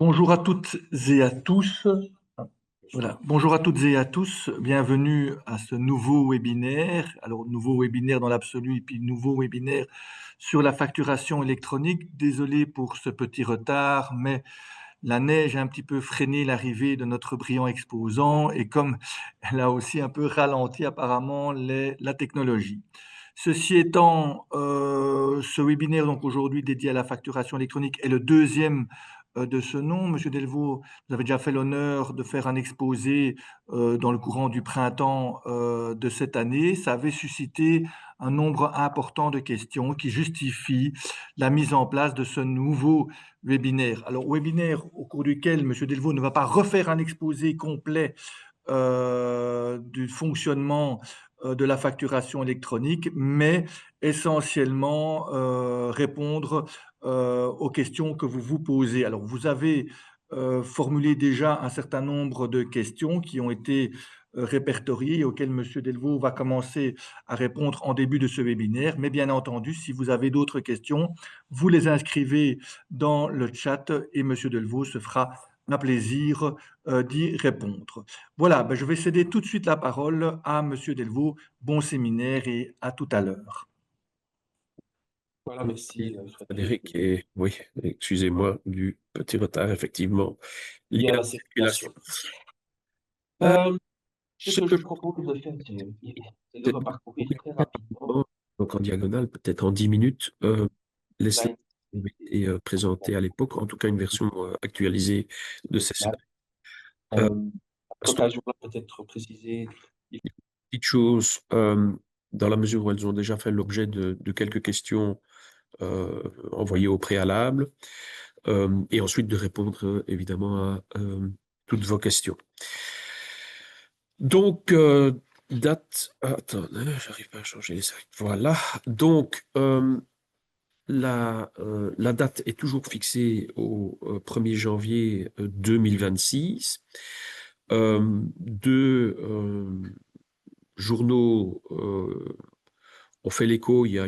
Bonjour à toutes et à tous. Voilà. Bonjour à toutes et à tous. Bienvenue à ce nouveau webinaire. Alors, nouveau webinaire dans l'absolu et puis nouveau webinaire sur la facturation électronique. Désolé pour ce petit retard, mais la neige a un petit peu freiné l'arrivée de notre brillant exposant et comme elle a aussi un peu ralenti apparemment la technologie. Ceci étant, ce webinaire donc aujourd'hui dédié à la facturation électronique est le deuxième de ce nom. Monsieur Delvaux, vous avez déjà fait l'honneur de faire un exposé dans le courant du printemps de cette année. Ça avait suscité un nombre important de questions qui justifient la mise en place de ce nouveau webinaire. Alors, webinaire au cours duquel Monsieur Delvaux ne va pas refaire un exposé complet du fonctionnement de la facturation électronique, mais essentiellement répondre aux questions que vous vous posez. Alors, vous avez formulé déjà un certain nombre de questions qui ont été répertoriées et auxquelles Monsieur Delvaux va commencer à répondre en début de ce webinaire. Mais bien entendu, si vous avez d'autres questions, vous les inscrivez dans le chat et Monsieur Delvaux se fera un plaisir d'y répondre. Voilà, ben je vais céder tout de suite la parole à Monsieur Delvaux. Bon séminaire et à tout à l'heure. Voilà, merci Frédéric. Et oui, excusez-moi du petit retard, effectivement, Il lié y a à la la circulation. circulation. Euh, Ce ce que que je je propose de faire, c'est de peut-être reparcourir très rapidement rapidement, donc en diagonale, peut-être en 10 minutes, les les slides slides. qui avaient été présentés à l'époque, en tout cas une version actualisée de ces slides. Euh, Euh, à cette occasion-là, peut-être préciser. Petite chose, dans la mesure où elles ont déjà fait l'objet de quelques questions envoyées au préalable, et ensuite de répondre évidemment à toutes vos questions. Donc, date, attendez, j'arrive pas à changer les slides. Voilà. Donc, la date est toujours fixée au 1er janvier 2026. Deux journaux ont fait l'écho il y a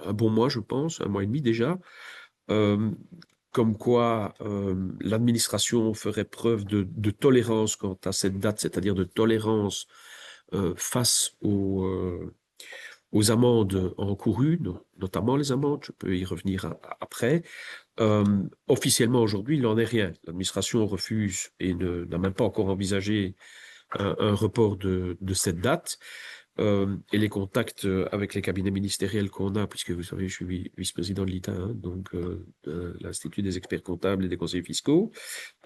un bon mois, je pense, un mois et demi déjà, comme quoi l'administration ferait preuve de tolérance quant à cette date, c'est-à-dire de tolérance face aux amendes encourues, notamment les amendes, je peux y revenir après. Officiellement, aujourd'hui, il n'en est rien. L'administration refuse et n'a même pas encore envisagé un report de cette date. Et les contacts avec les cabinets ministériels qu'on a, puisque vous savez, je suis vice-président de l'ITA, hein, donc de l'Institut des experts comptables et des conseillers fiscaux,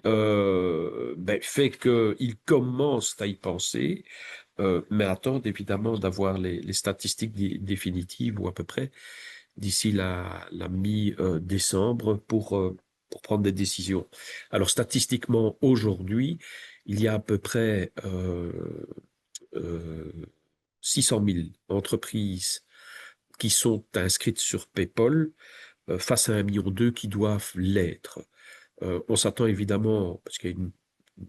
fait qu'ils commencent à y penser, mais attendent évidemment d'avoir les statistiques définitives, ou à peu près, d'ici la mi-décembre pour prendre des décisions. Alors statistiquement, aujourd'hui, il y a à peu près 600 000 entreprises qui sont inscrites sur PayPal face à 1,2 million qui doivent l'être. On s'attend évidemment, parce qu'il y a une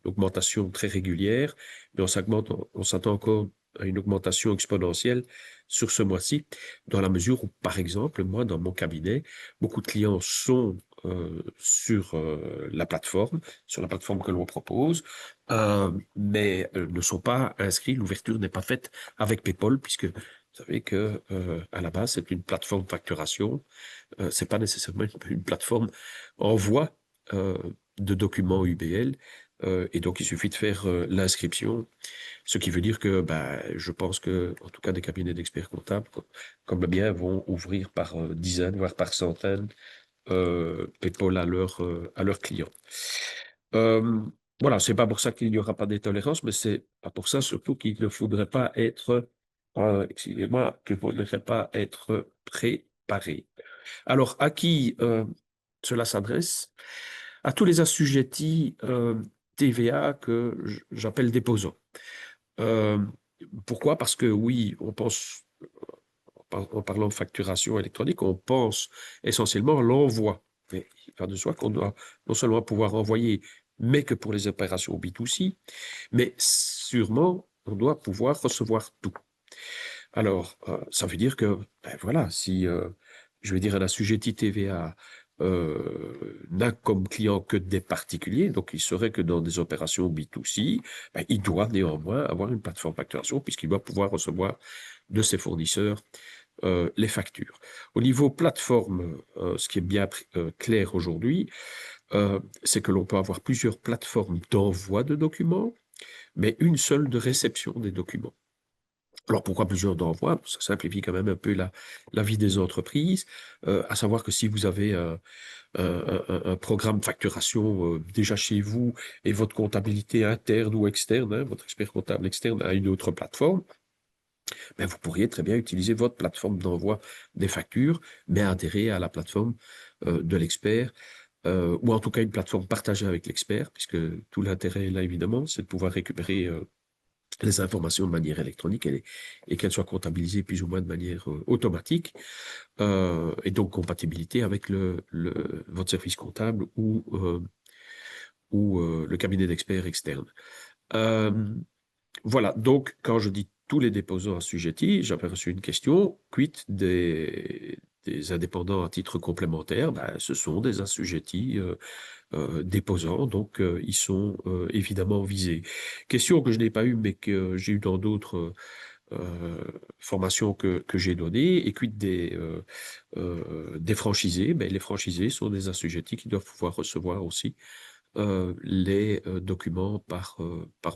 augmentation très régulière, mais on s'attend encore à une augmentation exponentielle sur ce mois-ci, dans la mesure où, par exemple, moi, dans mon cabinet, beaucoup de clients sont sur la plateforme que l'on propose, mais ne sont pas inscrits, l'ouverture n'est pas faite avec PayPal, puisque vous savez que à la base, c'est une plateforme de facturation, c'est pas nécessairement une plateforme envoi de documents UBL, et donc il suffit de faire l'inscription, ce qui veut dire que je pense que, en tout cas, des cabinets d'experts comptables comme le mien vont ouvrir par dizaines, voire par centaines, PayPal à leurs clients. Voilà, c'est pas pour ça qu'il n'y aura pas de tolérance, mais c'est pas pour ça surtout qu'il ne faudrait pas être, excusez-moi, qu'il ne faudrait pas être préparé. Alors, à qui cela s'adresse? À tous les assujettis TVA que j'appelle déposants. Euh, Pourquoi? Parce que oui, on pense, en parlant de facturation électronique, on pense essentiellement à l'envoi. Mais il va de soi qu'on doit non seulement pouvoir envoyer, mais que pour les opérations B2C, mais sûrement, on doit pouvoir recevoir tout. Alors, ça veut dire que, voilà, si, je vais dire, un assujetti TVA n'a comme client que des particuliers, donc il serait que dans des opérations B2C, ben, il doit néanmoins avoir une plateforme facturation puisqu'il doit pouvoir recevoir de ses fournisseurs les factures. Au niveau plateforme, ce qui est bien clair aujourd'hui, c'est que l'on peut avoir plusieurs plateformes d'envoi de documents, mais une seule de réception des documents. Alors pourquoi plusieurs d'envoi? Ça simplifie quand même un peu la vie des entreprises, à savoir que si vous avez un programme facturation déjà chez vous et votre comptabilité interne ou externe, hein, votre expert comptable externe a une autre plateforme, ben vous pourriez très bien utiliser votre plateforme d'envoi des factures, mais adhérer à la plateforme de l'expert, ou en tout cas une plateforme partagée avec l'expert, puisque tout l'intérêt là évidemment, c'est de pouvoir récupérer les informations de manière électronique et qu'elles soient comptabilisées plus ou moins de manière automatique, et donc compatibilité avec votre service comptable ou le cabinet d'experts externe. Voilà, donc quand je dis tous les déposants assujettis, j'avais reçu une question, quid des indépendants à titre complémentaire? Ben, ce sont des assujettis déposants, donc ils sont évidemment visés. Question que je n'ai pas eue, mais que j'ai eue dans d'autres formations que j'ai données, et quid des franchisés? Ben, les franchisés sont des assujettis qui doivent pouvoir recevoir aussi les documents par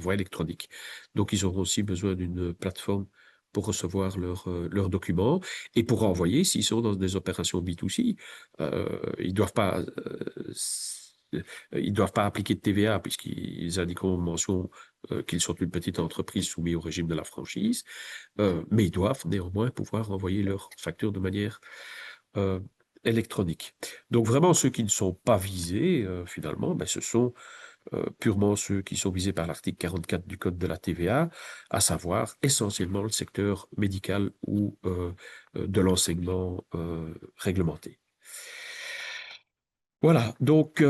voie électronique. Donc, ils auront aussi besoin d'une plateforme pour recevoir leurs documents et pour envoyer, s'ils sont dans des opérations B2C, ils doivent pas... ils ne doivent pas appliquer de TVA puisqu'ils indiqueront en mention qu'ils sont une petite entreprise soumise au régime de la franchise, mais ils doivent néanmoins pouvoir envoyer leurs factures de manière euh, électronique. Donc vraiment, ceux qui ne sont pas visés, finalement, ben, ce sont purement ceux qui sont visés par l'article 44 du Code de la TVA, à savoir essentiellement le secteur médical ou de l'enseignement réglementé. Voilà, donc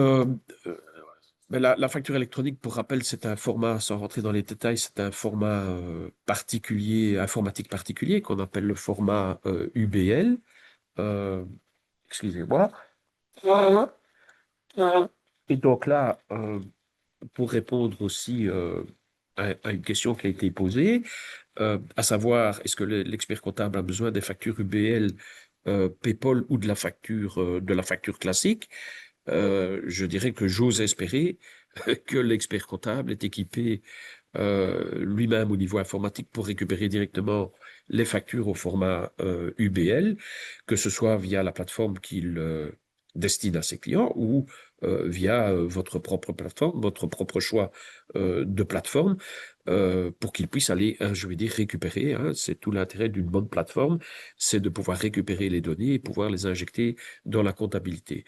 mais la facture électronique, pour rappel, c'est un format, sans rentrer dans les détails, c'est un format particulier, informatique particulier, qu'on appelle le format UBL. Euh, Excusez-moi. Et donc là, pour répondre aussi à une question qui a été posée, à savoir, est-ce que l'expert comptable a besoin des factures UBL, PayPal ou de la facture classique? Je dirais que j'ose espérer que l'expert comptable est équipé lui-même au niveau informatique pour récupérer directement les factures au format UBL, que ce soit via la plateforme qu'il destine à ses clients ou via votre propre plateforme, votre propre choix de plateforme, pour qu'il puisse aller, je vais dire, récupérer. Hein, c'est tout l'intérêt d'une bonne plateforme, c'est de pouvoir récupérer les données et pouvoir les injecter dans la comptabilité.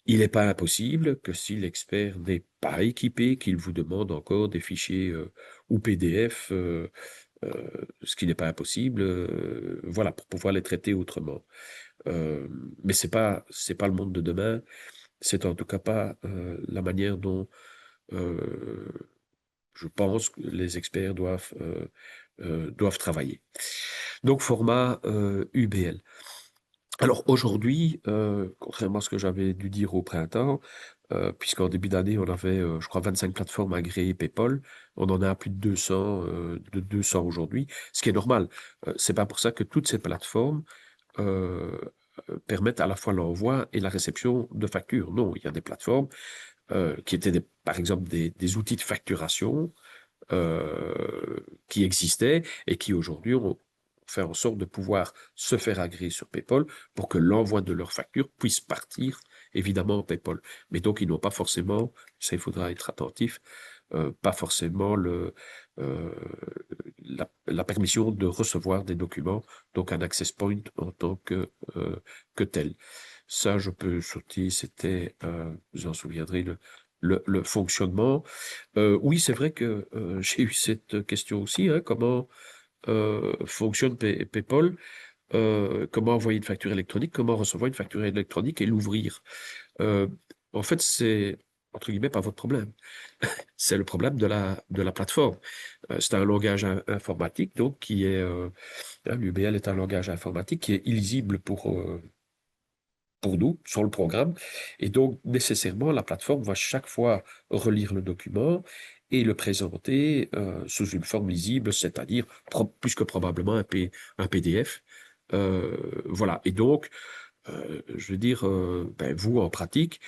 Il n'est pas impossible que si l'expert n'est pas équipé, qu'il vous demande encore des fichiers ou PDF, ce qui n'est pas impossible, voilà, pour pouvoir les traiter autrement. Euh, mais c'est pas le monde de demain. C'est en tout cas pas la manière dont je pense que les experts doivent travailler. Donc, format UBL. Alors aujourd'hui, contrairement à ce que j'avais dû dire au printemps, puisqu'en début d'année, on avait, je crois, 25 plateformes agréées PayPal, on en a plus de 200 aujourd'hui, ce qui est normal. C'est pas pour ça que toutes ces plateformes euh, permettent à la fois l'envoi et la réception de factures. Non, il y a des plateformes qui étaient, par exemple, des outils de facturation qui existaient et qui aujourd'hui ont fait en sorte de pouvoir se faire agréer sur PayPal pour que l'envoi de leurs factures puisse partir évidemment en PayPal. Mais donc ils n'ont pas forcément, ça il faudra être attentif, pas forcément la permission de recevoir des documents, donc un access point en tant que tel. Ça, je peux sauter, c'était, vous en souviendrez, le fonctionnement. Oui, c'est vrai que j'ai eu cette question aussi, hein, comment fonctionne PayPal, comment envoyer une facture électronique, comment recevoir une facture électronique et l'ouvrir. Euh, En fait, c'est, entre guillemets, pas votre problème. C'est le problème de la plateforme. C'est un langage informatique, donc, qui est, l'UBL est un langage informatique qui est illisible pour nous, sur le programme. Et donc, nécessairement, la plateforme va chaque fois relire le document et le présenter sous une forme lisible, c'est-à-dire plus que probablement un PDF. Voilà. Et donc, je veux dire, ben, vous, en pratique,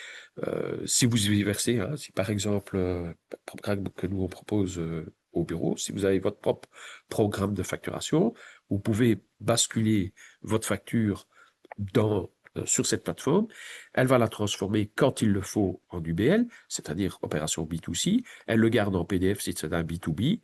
si vous y versez, hein, si par exemple, le programme que nous on propose au bureau, si vous avez votre propre programme de facturation, vous pouvez basculer votre facture sur cette plateforme. Elle va la transformer quand il le faut en UBL, c'est-à-dire opération B2C. Elle le garde en PDF si c'est un B2B.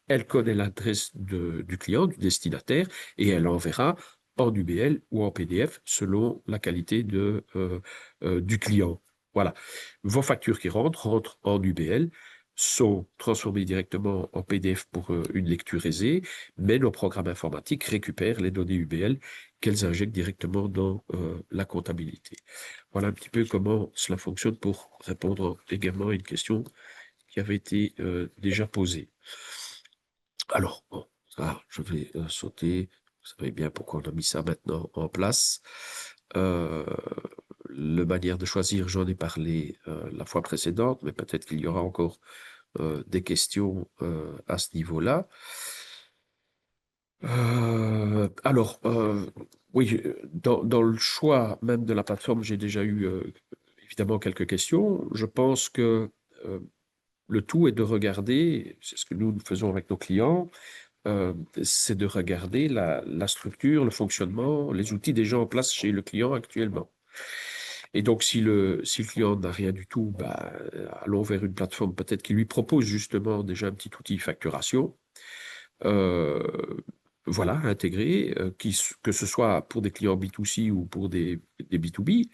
Elle connaît l'adresse du client, du destinataire, et elle enverra en UBL ou en PDF selon la qualité du client. Voilà. Vos factures qui rentrent en UBL, sont transformées directement en PDF pour une lecture aisée, mais nos programmes informatiques récupèrent les données UBL qu'elles injectent directement dans la comptabilité. Voilà un petit peu comment cela fonctionne pour répondre également à une question qui avait été déjà posée. Alors, bon, ça, je vais sauter. Vous savez bien pourquoi on a mis ça maintenant en place. La manière de choisir, j'en ai parlé la fois précédente, mais peut-être qu'il y aura encore des questions à ce niveau-là. Alors, oui, dans le choix même de la plateforme, j'ai déjà eu évidemment quelques questions. Je pense que le tout est de regarder, c'est ce que nous faisons avec nos clients, c'est de regarder la structure, le fonctionnement, les outils déjà en place chez le client actuellement. Et donc, si le client n'a rien du tout, bah, allons vers une plateforme peut-être qui lui propose justement déjà un petit outil facturation. Euh, voilà, intégré, que ce soit pour des clients B2C ou pour des B2B,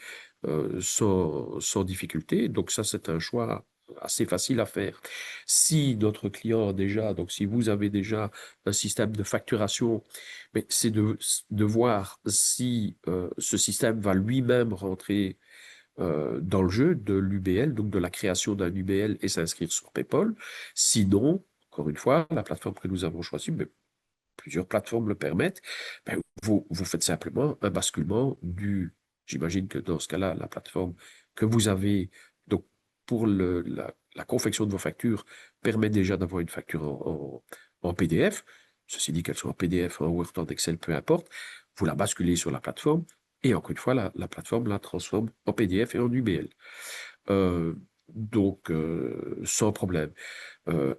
sans difficulté. Donc ça, c'est un choix assez facile à faire. Si notre client a déjà, donc si vous avez déjà un système de facturation, mais c'est de voir si ce système va lui-même rentrer dans le jeu de l'UBL, donc de la création d'un UBL et s'inscrire sur PayPal. Sinon, encore une fois, la plateforme que nous avons choisie, mais plusieurs plateformes le permettent, ben, vous faites simplement un basculement j'imagine que dans ce cas-là, la plateforme que vous avez, donc pour la confection de vos factures, permet déjà d'avoir une facture en PDF. Ceci dit, qu'elle soit en PDF, en Word, en Excel, peu importe. Vous la basculez sur la plateforme et encore une fois, la plateforme la transforme en PDF et en UBL. Donc, sans problème.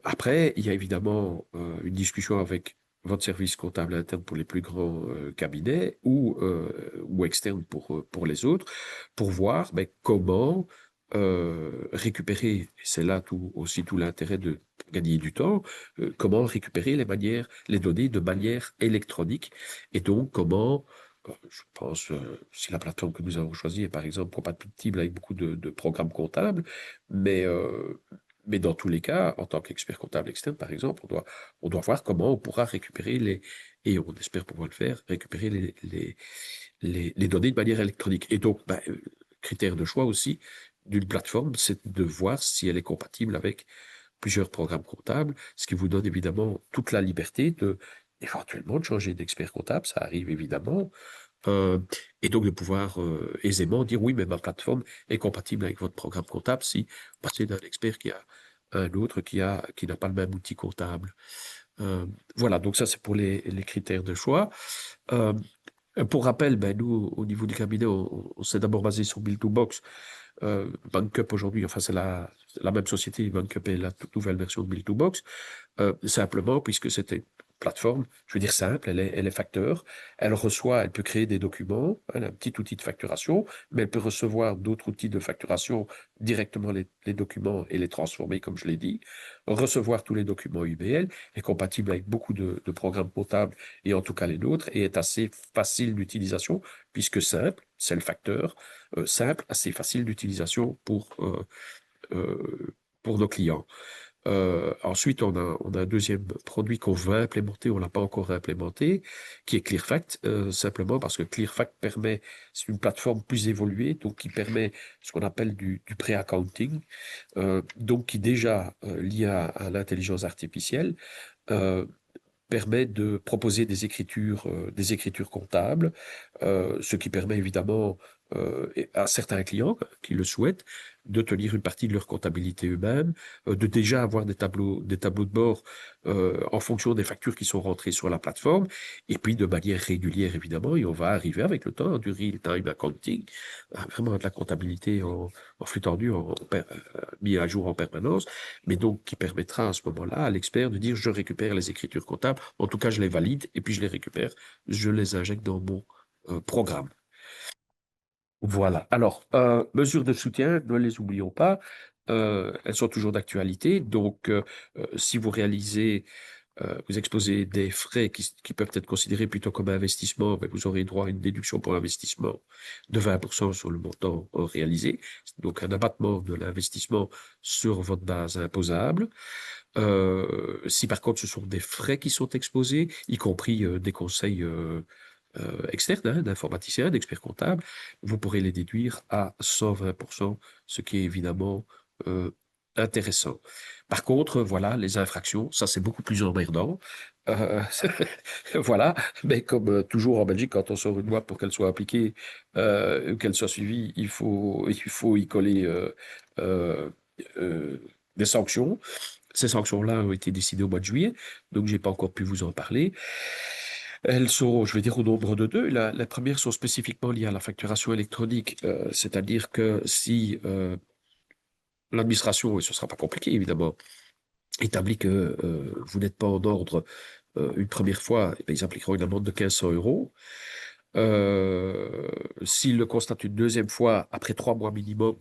Après, il y a évidemment une discussion avec votre service comptable interne pour les plus grands cabinets ou externe pour les autres, pour voir ben, comment récupérer, et c'est là aussi tout l'intérêt de gagner du temps, comment récupérer les données de manière électronique, et donc comment je pense, si la plateforme que nous avons choisie est par exemple compatible avec beaucoup de programmes comptables, mais, mais dans tous les cas, en tant qu'expert comptable externe, par exemple, on doit voir comment on pourra récupérer et on espère pouvoir le faire, récupérer les données de manière électronique. Et donc, ben, critère de choix aussi d'une plateforme, c'est de voir si elle est compatible avec plusieurs programmes comptables, ce qui vous donne évidemment toute la liberté éventuellement de changer d'expert comptable, ça arrive évidemment, et donc de pouvoir aisément dire oui, mais ma plateforme est compatible avec votre programme comptable si vous passez d'un expert qui a un autre qui n'a pas le même outil comptable. Voilà, donc ça c'est pour les critères de choix. Euh, pour rappel, ben, nous, au niveau du cabinet, on s'est d'abord basé sur Bill2Box. BankUp aujourd'hui, enfin c'est la même société, BankUp est la toute nouvelle version de Bill2Box. Simplement, puisque c'était une plateforme, je veux dire simple, elle est facteur, elle peut créer des documents, elle a un petit outil de facturation, mais elle peut recevoir d'autres outils de facturation, directement les documents et les transformer, comme je l'ai dit, recevoir tous les documents UBL, est compatible avec beaucoup de programmes comptables, et en tout cas les nôtres, et est assez facile d'utilisation, puisque simple, c'est le facteur, simple, assez facile d'utilisation pour nos clients. Ensuite, on a un deuxième produit qu'on veut implémenter, on l'a pas encore implémenté, qui est ClearFact, simplement parce que ClearFact c'est une plateforme plus évoluée, donc qui permet ce qu'on appelle du pré-accounting, donc qui déjà, lié à l'intelligence artificielle, euh, permet de proposer des écritures comptables, ce qui permet évidemment et à certains clients qui le souhaitent, de tenir une partie de leur comptabilité eux-mêmes, de déjà avoir des tableaux de bord en fonction des factures qui sont rentrées sur la plateforme, et puis de manière régulière, évidemment, et on va arriver avec le temps du real-time accounting, vraiment de la comptabilité en flux tendu, mis à jour en permanence, mais donc qui permettra à ce moment-là à l'expert de dire je récupère les écritures comptables, en tout cas je les valide, et puis je les récupère, je les injecte dans mon programme. Voilà. Alors, mesures de soutien, ne les oublions pas. Elles sont toujours d'actualité. Donc, si vous réalisez, vous exposez des frais qui peuvent être considérés plutôt comme investissement, ben, vous aurez droit à une déduction pour investissement de 20% sur le montant réalisé. Donc, un abattement de l'investissement sur votre base imposable. Si par contre, ce sont des frais qui sont exposés, y compris des conseils externes, hein, d'informaticiens, d'experts comptables, vous pourrez les déduire à 120%, ce qui est évidemment intéressant. Par contre, voilà, les infractions, ça c'est beaucoup plus emmerdant. Euh, voilà, mais comme toujours en Belgique, quand on sort une loi pour qu'elle soit appliquée, qu'elle soit suivie, il faut y coller euh, euh, des sanctions. Ces sanctions-là ont été décidées au mois de juillet, donc j'ai pas encore pu vous en parler. Elles sont, je vais dire, au nombre de deux. Les premières sont spécifiquement liées à la facturation électronique, c'est-à-dire que si l'administration, et ce ne sera pas compliqué évidemment, établit que vous n'êtes pas en ordre une première fois, eh bien, ils appliqueront une amende de 1500 euros. S'ils le constatent une deuxième fois, après 3 mois minimum,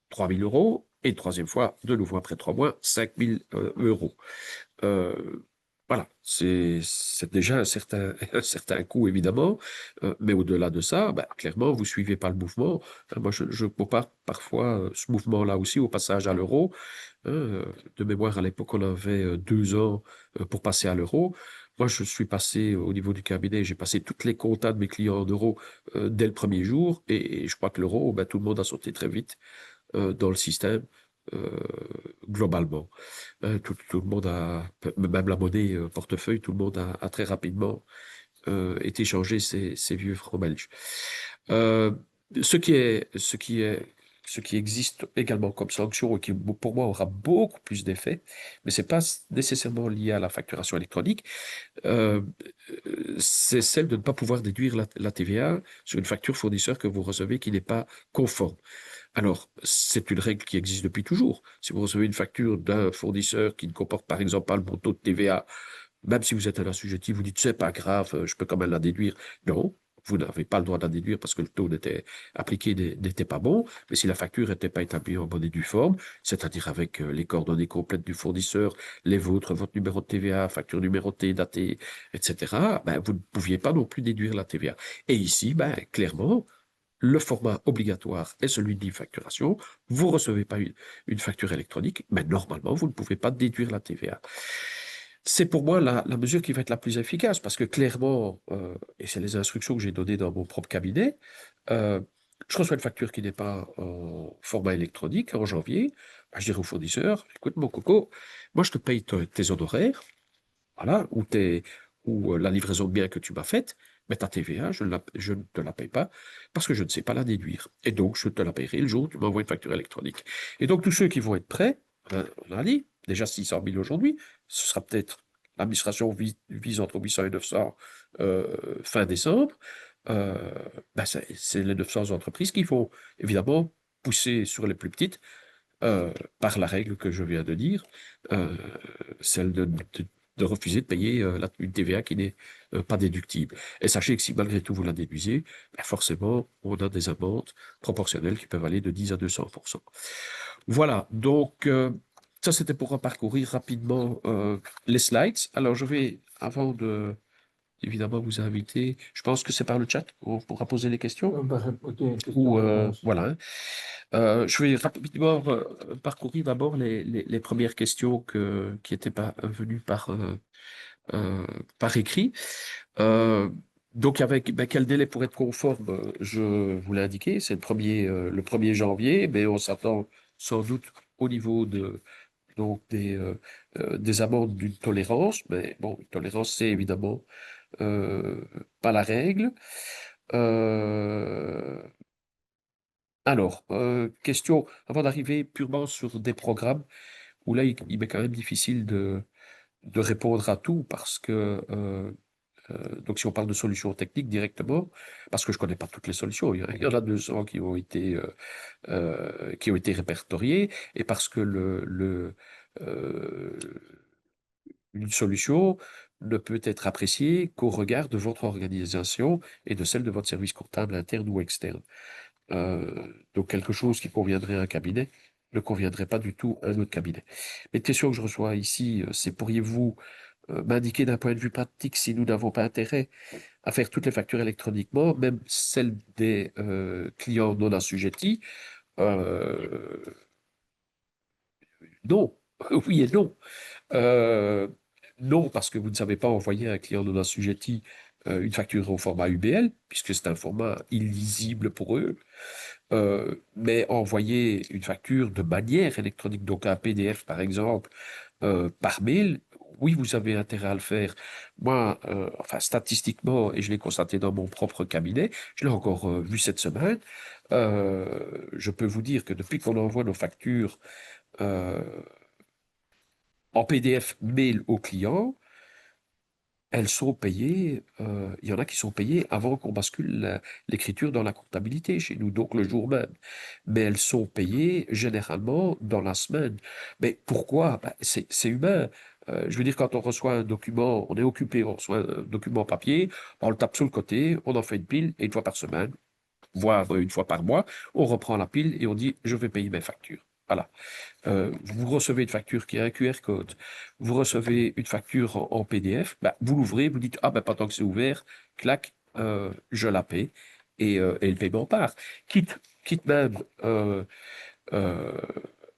3000 euros. Et une troisième fois, de nouveau après 3 mois, 5000 euros. Euh, voilà, c'est déjà un certain coût, évidemment, mais au-delà de ça, bah, clairement, vous suivez pas le mouvement. Moi, je compare parfois ce mouvement-là aussi au passage à l'euro. De mémoire, à l'époque, on avait 2 ans pour passer à l'euro. Moi, je suis passé au niveau du cabinet, j'ai passé toutes les comptas de mes clients en euros dès le premier jour, et je crois que l'euro, ben, tout le monde a sauté très vite dans le système, euh, globalement. Tout le monde même la monnaie portefeuille, tout le monde a très rapidement été changé ces vieux francs belges. Euh, ce qui est, ce qui est, ce qui existe également comme sanction et qui, pour moi, aura beaucoup plus d'effet, mais c'est pas nécessairement lié à la facturation électronique, euh, c'est celle de ne pas pouvoir déduire la TVA sur une facture fournisseur que vous recevez qui n'est pas conforme. Alors, c'est une règle qui existe depuis toujours. Si vous recevez une facture d'un fournisseur qui ne comporte par exemple pas le montant de TVA, même si vous êtes un assujetti, vous dites c'est pas grave, je peux quand même la déduire. Non, vous n'avez pas le droit de la déduire parce que le taux appliqué n'était pas bon. Mais si la facture n'était pas établie en bonne et due forme, c'est-à-dire avec les coordonnées complètes du fournisseur, les vôtres, votre numéro de TVA, facture numérotée, datée, etc., ben, vous ne pouviez pas non plus déduire la TVA. Et ici, ben, clairement, le format obligatoire est celui de l'e-facturation. Vous ne recevez pas une facture électronique, mais normalement, vous ne pouvez pas déduire la TVA. C'est pour moi la mesure qui va être la plus efficace, parce que clairement, et c'est les instructions que j'ai données dans mon propre cabinet, euh, je reçois une facture qui n'est pas en format électronique en janvier, ben, je dirais au fournisseur, écoute mon coco, moi je te paye tes honoraires, voilà, ou la livraison de biens que tu m'as faite, mais ta TVA, je ne te la paye pas parce que je ne sais pas la déduire. Et donc, je te la paierai le jour où tu m'envoies une facture électronique. Et donc, tous ceux qui vont être prêts, on a dit, déjà 600 000 aujourd'hui, ce sera peut-être, l'administration vise entre 800 et 900 fin décembre. Euh, ben c'est les 900 entreprises qui vont évidemment pousser sur les plus petites par la règle que je viens de dire, euh, celle de refuser de payer une TVA qui n'est pas déductible. Et sachez que si malgré tout vous la déduisez, ben forcément, on a des amendes proportionnelles qui peuvent aller de 10 à 200%. Voilà, donc ça c'était pour parcourir rapidement les slides. Alors je vais, avant de évidemment vous inviter, je pense que c'est par le chat qu'on pourra poser les questions. Ou voilà. Hein. Je vais rapidement parcourir d'abord les premières questions qui étaient venues par écrit. Euh, donc, avec quel délai pour être conforme, je vous l'ai indiqué, c'est le 1er janvier, mais on s'attend sans doute au niveau donc des amendes d'une tolérance. Mais bon, une tolérance, c'est évidemment pas la règle. Euh, Alors, question, avant d'arriver purement sur des programmes, où là, il m'est quand même difficile de répondre à tout parce que, donc si on parle de solutions techniques directement, parce que je connais pas toutes les solutions, il y en a 200 qui ont été répertoriées, et parce que euh, une solution ne peut être appréciée qu'au regard de votre organisation et de celle de votre service comptable interne ou externe. Donc quelque chose qui conviendrait à un cabinet ne conviendrait pas du tout à un autre cabinet. Mais une question que je reçois ici, c'est pourriez-vous m'indiquer d'un point de vue pratique si nous n'avons pas intérêt à faire toutes les factures électroniquement, même celles des clients non assujettis? Euh, non, oui et non. Euh, non, parce que vous ne savez pas envoyer à un client non assujetti une facture au format UBL, puisque c'est un format illisible pour eux. Mais envoyer une facture de manière électronique, donc un PDF par exemple, par mail, oui, vous avez intérêt à le faire. Moi, enfin, statistiquement, et je l'ai constaté dans mon propre cabinet, je l'ai encore vu cette semaine, je peux vous dire que depuis qu'on envoie nos factures euh, en PDF mail au client, elles sont payées, il y en a qui sont payées avant qu'on bascule l'écriture dans la comptabilité chez nous, donc le jour même. Mais elles sont payées généralement dans la semaine. Mais pourquoi? Ben, c'est humain. Je veux dire, quand on reçoit un document, on est occupé, on reçoit un document papier, on le tape sur le côté, on en fait une pile, et une fois par semaine, voire une fois par mois, on reprend la pile et on dit, je vais payer mes factures. Voilà. Vous recevez une facture qui a un QR code, vous recevez une facture en PDF, bah, vous l'ouvrez, vous dites, ah ben pendant que c'est ouvert, clac, je la paie et le paiement part. Quitte même euh,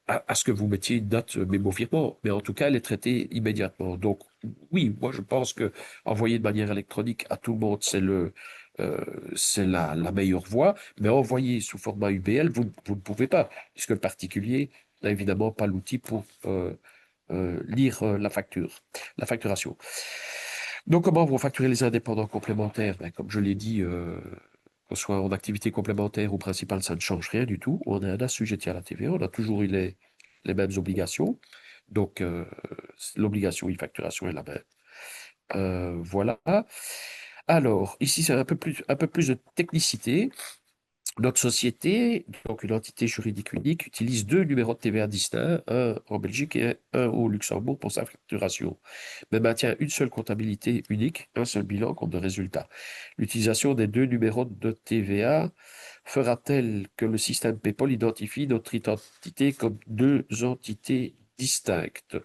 à ce que vous mettiez une date mémo-virement, mais en tout cas, elle est traitée immédiatement. Donc, oui, moi je pense que envoyer de manière électronique à tout le monde, euh, c'est la meilleure voie, mais envoyer sous format UBL, vous ne pouvez pas, puisque le particulier n'a évidemment pas l'outil pour lire la facturation. Donc, comment vont facturer les indépendants complémentaires? Ben, comme je l'ai dit, qu'on soit en activité complémentaire ou principale, ça ne change rien du tout. On est un assujetti à la TVA, on a toujours eu les mêmes obligations. Donc, l'obligation e-facturation est la même. Voilà. Alors, ici, c'est un peu plus de technicité. Notre société, donc une entité juridique unique, utilise deux numéros de TVA distincts, un en Belgique et un au Luxembourg pour sa facturation, mais maintient une seule comptabilité unique, un seul bilan compte de résultats. L'utilisation des deux numéros de TVA fera-t-elle que le système PayPal identifie notre identité comme deux entités distinctes?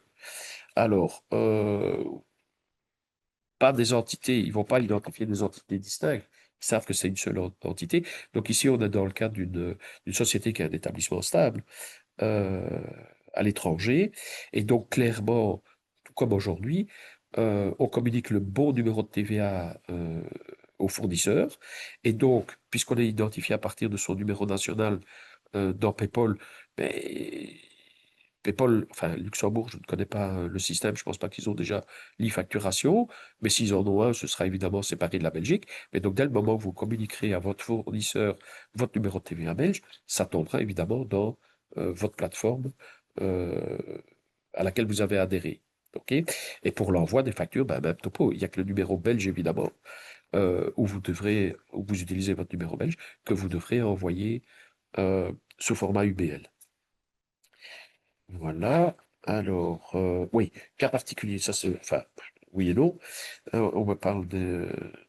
Alors, pas des entités, ils vont pas identifier des entités distinctes. Ils savent que c'est une seule entité. Donc ici, on est dans le cadre d'une société qui a un établissement stable euh, à l'étranger. Et donc, clairement, tout comme aujourd'hui, on communique le bon numéro de TVA au fournisseur. Et donc, puisqu'on est identifié à partir de son numéro national dans PayPal, ben, PayPal, enfin Luxembourg, je ne connais pas le système, je ne pense pas qu'ils ont déjà l'e-facturation, mais s'ils en ont un, ce sera évidemment séparé de la Belgique. Mais donc, dès le moment où vous communiquerez à votre fournisseur votre numéro de TVA belge, ça tombera évidemment dans votre plateforme euh, à laquelle vous avez adhéré. OK? Et pour l'envoi des factures, ben, même topo, il n'y a que le numéro belge, évidemment, où vous utilisez votre numéro belge, que vous devrez envoyer sous format UBL. Voilà. Alors, oui, cas particulier, ça c'est, enfin, oui et non. On me parle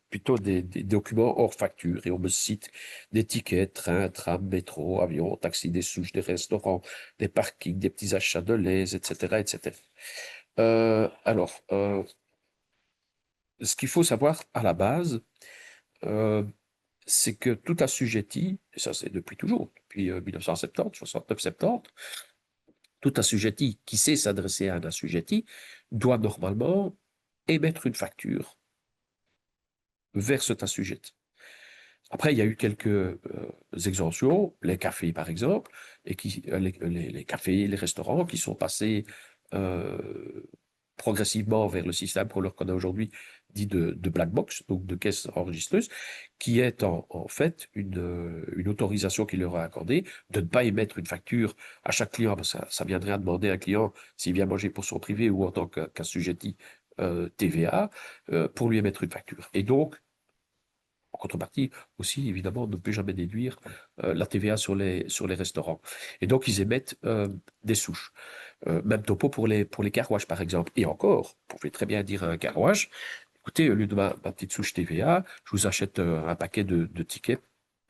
plutôt des documents hors facture et on me cite des tickets, train, tram, métro, avion, taxi, des souches, des restaurants, des parkings, des petits achats de lait, etc., etc. Alors, ce qu'il faut savoir à la base, euh, c'est que tout assujetti, et ça c'est depuis toujours, depuis 1970, 69-70, tout assujetti qui sait s'adresser à un assujetti doit normalement émettre une facture vers cet assujetti. Après, il y a eu quelques exemptions, les cafés par exemple, et les cafés, les restaurants qui sont passés progressivement vers le système qu'on leur connaît aujourd'hui dit de black box, donc de caisse enregistreuse, qui est en fait une autorisation qui leur est accordée de ne pas émettre une facture à chaque client. Ça viendrait à demander à un client, s'il vient manger pour son privé ou en tant qu'assujetti TVA, pour lui émettre une facture. Et donc, en contrepartie, aussi, évidemment, on ne peut jamais déduire la TVA sur les restaurants. Et donc, ils émettent des souches. Même topo pour les car wash, par exemple. Et encore, vous pouvez très bien dire à un car wash, écoutez, au lieu de ma petite souche TVA, je vous achète un paquet de tickets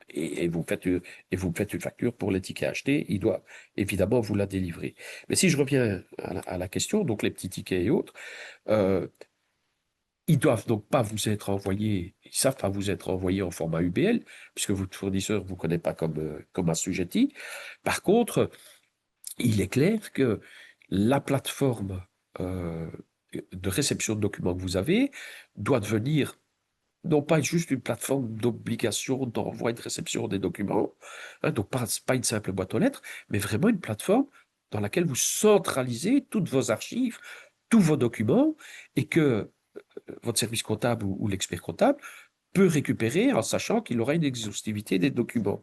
et vous me faites une facture pour les tickets achetés. Il doit évidemment vous la délivrer. Mais si je reviens à la question, donc les petits tickets et autres, euh, ils doivent donc pas vous être envoyés, ils savent pas vous être envoyés en format UBL, puisque votre fournisseur ne vous connaît pas comme assujetti. Par contre, il est clair que la plateforme euh, de réception de documents que vous avez doit devenir non pas juste une plateforme d'obligation d'envoi et de réception des documents, hein, donc pas une simple boîte aux lettres, mais vraiment une plateforme dans laquelle vous centralisez toutes vos archives, tous vos documents, et que votre service comptable ou l'expert comptable peut récupérer en sachant qu'il aura une exhaustivité des documents.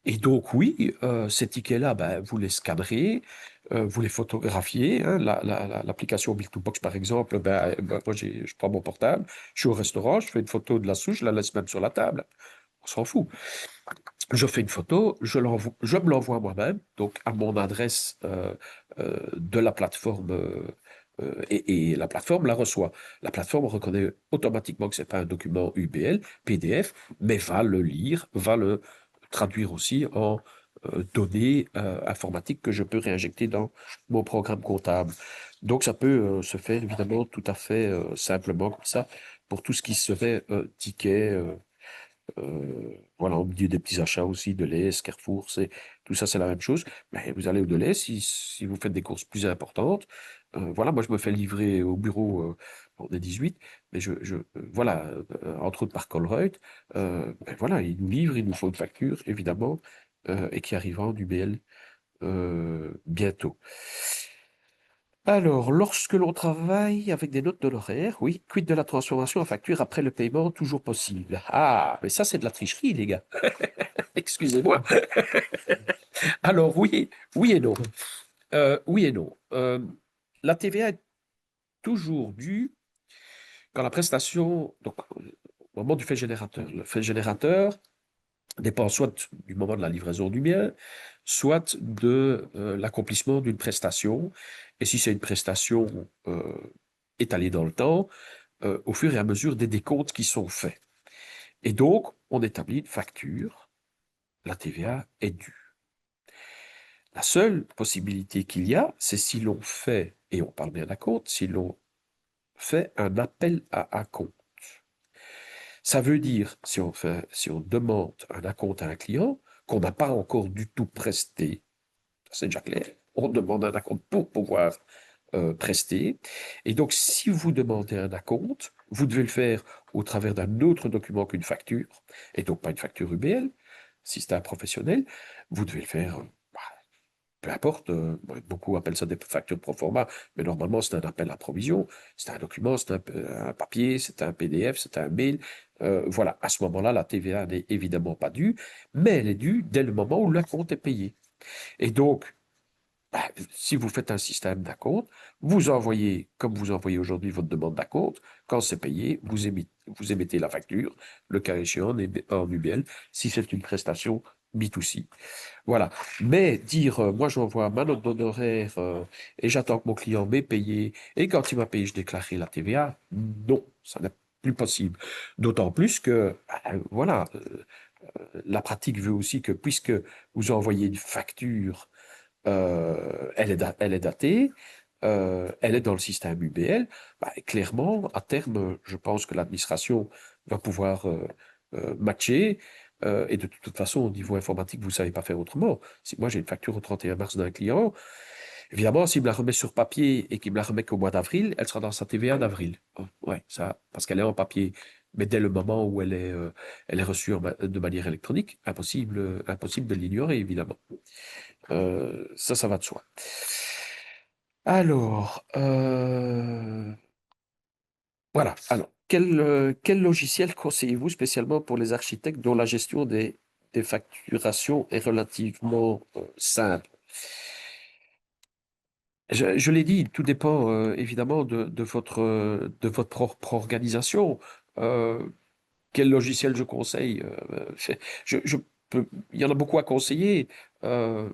Et donc, oui, ces tickets-là, ben, vous les scannerez, vous les photographiez, hein. L'application Bill2Box, par exemple, moi, je prends mon portable, je suis au restaurant, je fais une photo de la souche, je la laisse même sur la table. On s'en fout. Je fais une photo, je me l'envoie moi-même, donc à mon adresse de la plateforme, et la plateforme la reçoit. La plateforme reconnaît automatiquement que ce n'est pas un document UBL, PDF, mais va le lire, va le traduire aussi en données informatiques que je peux réinjecter dans mon programme comptable. Donc ça peut se faire évidemment tout à fait simplement comme ça pour tout ce qui serait ticket. Voilà, au milieu des petits achats aussi, Deleuze, Carrefour, tout ça, c'est la même chose. Mais vous allez au Deleuze, si vous faites des courses plus importantes, voilà, moi je me fais livrer au bureau, on est 18, mais voilà, entre autres par Colruyt, ben voilà, ils nous livrent, il nous faut une facture, évidemment, et qui arrivera en UBL bientôt. Alors, lorsque l'on travaille avec des notes d'honoraires, oui, quid de la transformation en facture après le paiement, toujours possible. Ah, mais ça, c'est de la tricherie, les gars. Excusez-moi. Alors, oui, oui et non. Oui et non. La TVA est toujours due quand la prestation, donc au moment du fait générateur. Le fait générateur dépend soit du moment de la livraison du bien, soit de l'accomplissement d'une prestation. Et si c'est une prestation étalée dans le temps, au fur et à mesure des décomptes qui sont faits. Et donc, on établit une facture, la TVA est due. La seule possibilité qu'il y a, c'est si l'on fait, et on parle bien d'un compte, si l'on fait un appel à compte. Ça veut dire, si on demande un acompte à un client qu'on n'a pas encore du tout presté, c'est déjà clair, on demande un acompte pour pouvoir prester. Et donc, si vous demandez un acompte, vous devez le faire au travers d'un autre document qu'une facture, et donc pas une facture UBL. Si c'est un professionnel, vous devez le faire, peu importe, beaucoup appellent ça des factures pro forma, mais normalement c'est un appel à provision, c'est un document, c'est un papier, c'est un PDF, c'est un mail. Voilà, à ce moment-là, la TVA n'est évidemment pas due, mais elle est due dès le moment où l'acompte est payé. Et donc, si vous faites un système d'acompte, vous envoyez, comme vous envoyez aujourd'hui votre demande d'acompte, quand c'est payé, vous émettez la facture, le cas échéant en UBL, si c'est une prestation B2C. Voilà. Mais dire, moi j'envoie ma note d'honoraire et j'attends que mon client m'ait payé, et quand il m'a payé, je déclarerai la TVA, non, ça n'est plus possible. D'autant plus que, voilà, la pratique veut aussi que puisque vous envoyez une facture, elle est datée, elle est dans le système UBL. Clairement, à terme, je pense que l'administration va pouvoir matcher. Et de toute façon, au niveau informatique, vous ne savez pas faire autrement. Si moi j'ai une facture au 31 mars d'un client, évidemment, s'il me la remet sur papier et qu'il me la remet qu'au mois d'avril, elle sera dans sa TVA d'avril. Ouais, ça, parce qu'elle est en papier. Mais dès le moment où elle est reçue de manière électronique, impossible de l'ignorer, évidemment. Ça va de soi. Alors, voilà. Alors, quel logiciel conseillez-vous spécialement pour les architectes dont la gestion des facturations est relativement simple? Je l'ai dit, tout dépend évidemment de votre propre organisation. Euh, Quel logiciel je conseille? Je il y en a beaucoup à conseiller. Euh,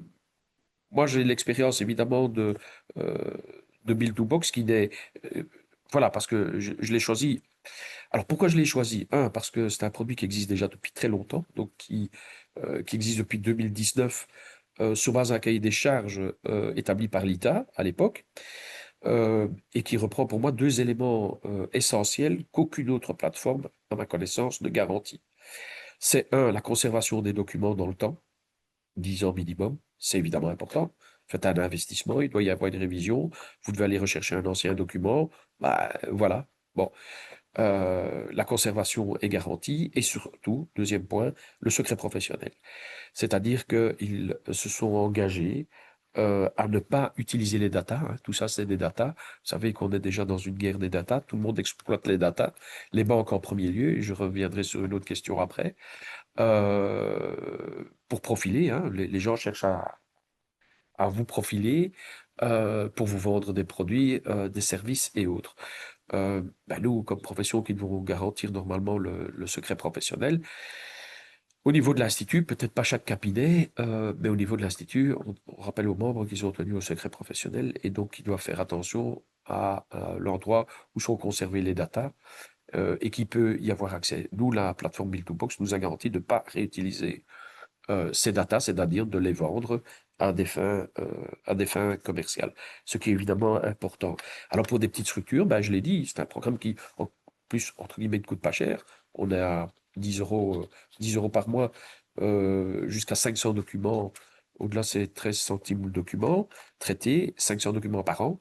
Moi, j'ai l'expérience évidemment euh, de Build2Box qui n'est, euh, voilà, parce que je l'ai choisi. Alors pourquoi je l'ai choisi? Un, parce que c'est un produit qui existe déjà depuis très longtemps, donc qui existe depuis 2019 sur base d'un cahier des charges établi par l'ITA à l'époque, et qui reprend pour moi deux éléments essentiels qu'aucune autre plateforme, à ma connaissance, ne garantit. C'est un, la conservation des documents dans le temps, 10 ans minimum, c'est évidemment important. Faites un investissement, il doit y avoir une révision, vous devez aller rechercher un ancien document, bah voilà. Bon, la conservation est garantie et surtout, deuxième point, le secret professionnel. C'est-à-dire qu'ils se sont engagés à ne pas utiliser les datas, hein. Tout ça, c'est des datas. Vous savez qu'on est déjà dans une guerre des datas. Tout le monde exploite les datas. Les banques en premier lieu, et je reviendrai sur une autre question après, pour profiler, hein. Les gens cherchent à vous profiler pour vous vendre des produits, des services et autres. Ben nous, comme profession qui devons garantir normalement le secret professionnel, au niveau de l'Institut, peut-être pas chaque cabinet, mais au niveau de l'Institut, on rappelle aux membres qu'ils sont tenus au secret professionnel et donc qu'ils doivent faire attention à l'endroit où sont conservées les datas et qu'il peut y avoir accès. Nous, la plateforme Build2Box nous a garanti de ne pas réutiliser ces datas, c'est-à-dire de les vendre à des fins commerciales, ce qui est évidemment important. Alors pour des petites structures, ben, je l'ai dit, c'est un programme qui, en plus, entre guillemets, ne coûte pas cher. On est à 10 euros par mois, jusqu'à 500 documents. Au-delà, c'est 13 centimes le document traité, 500 documents par an.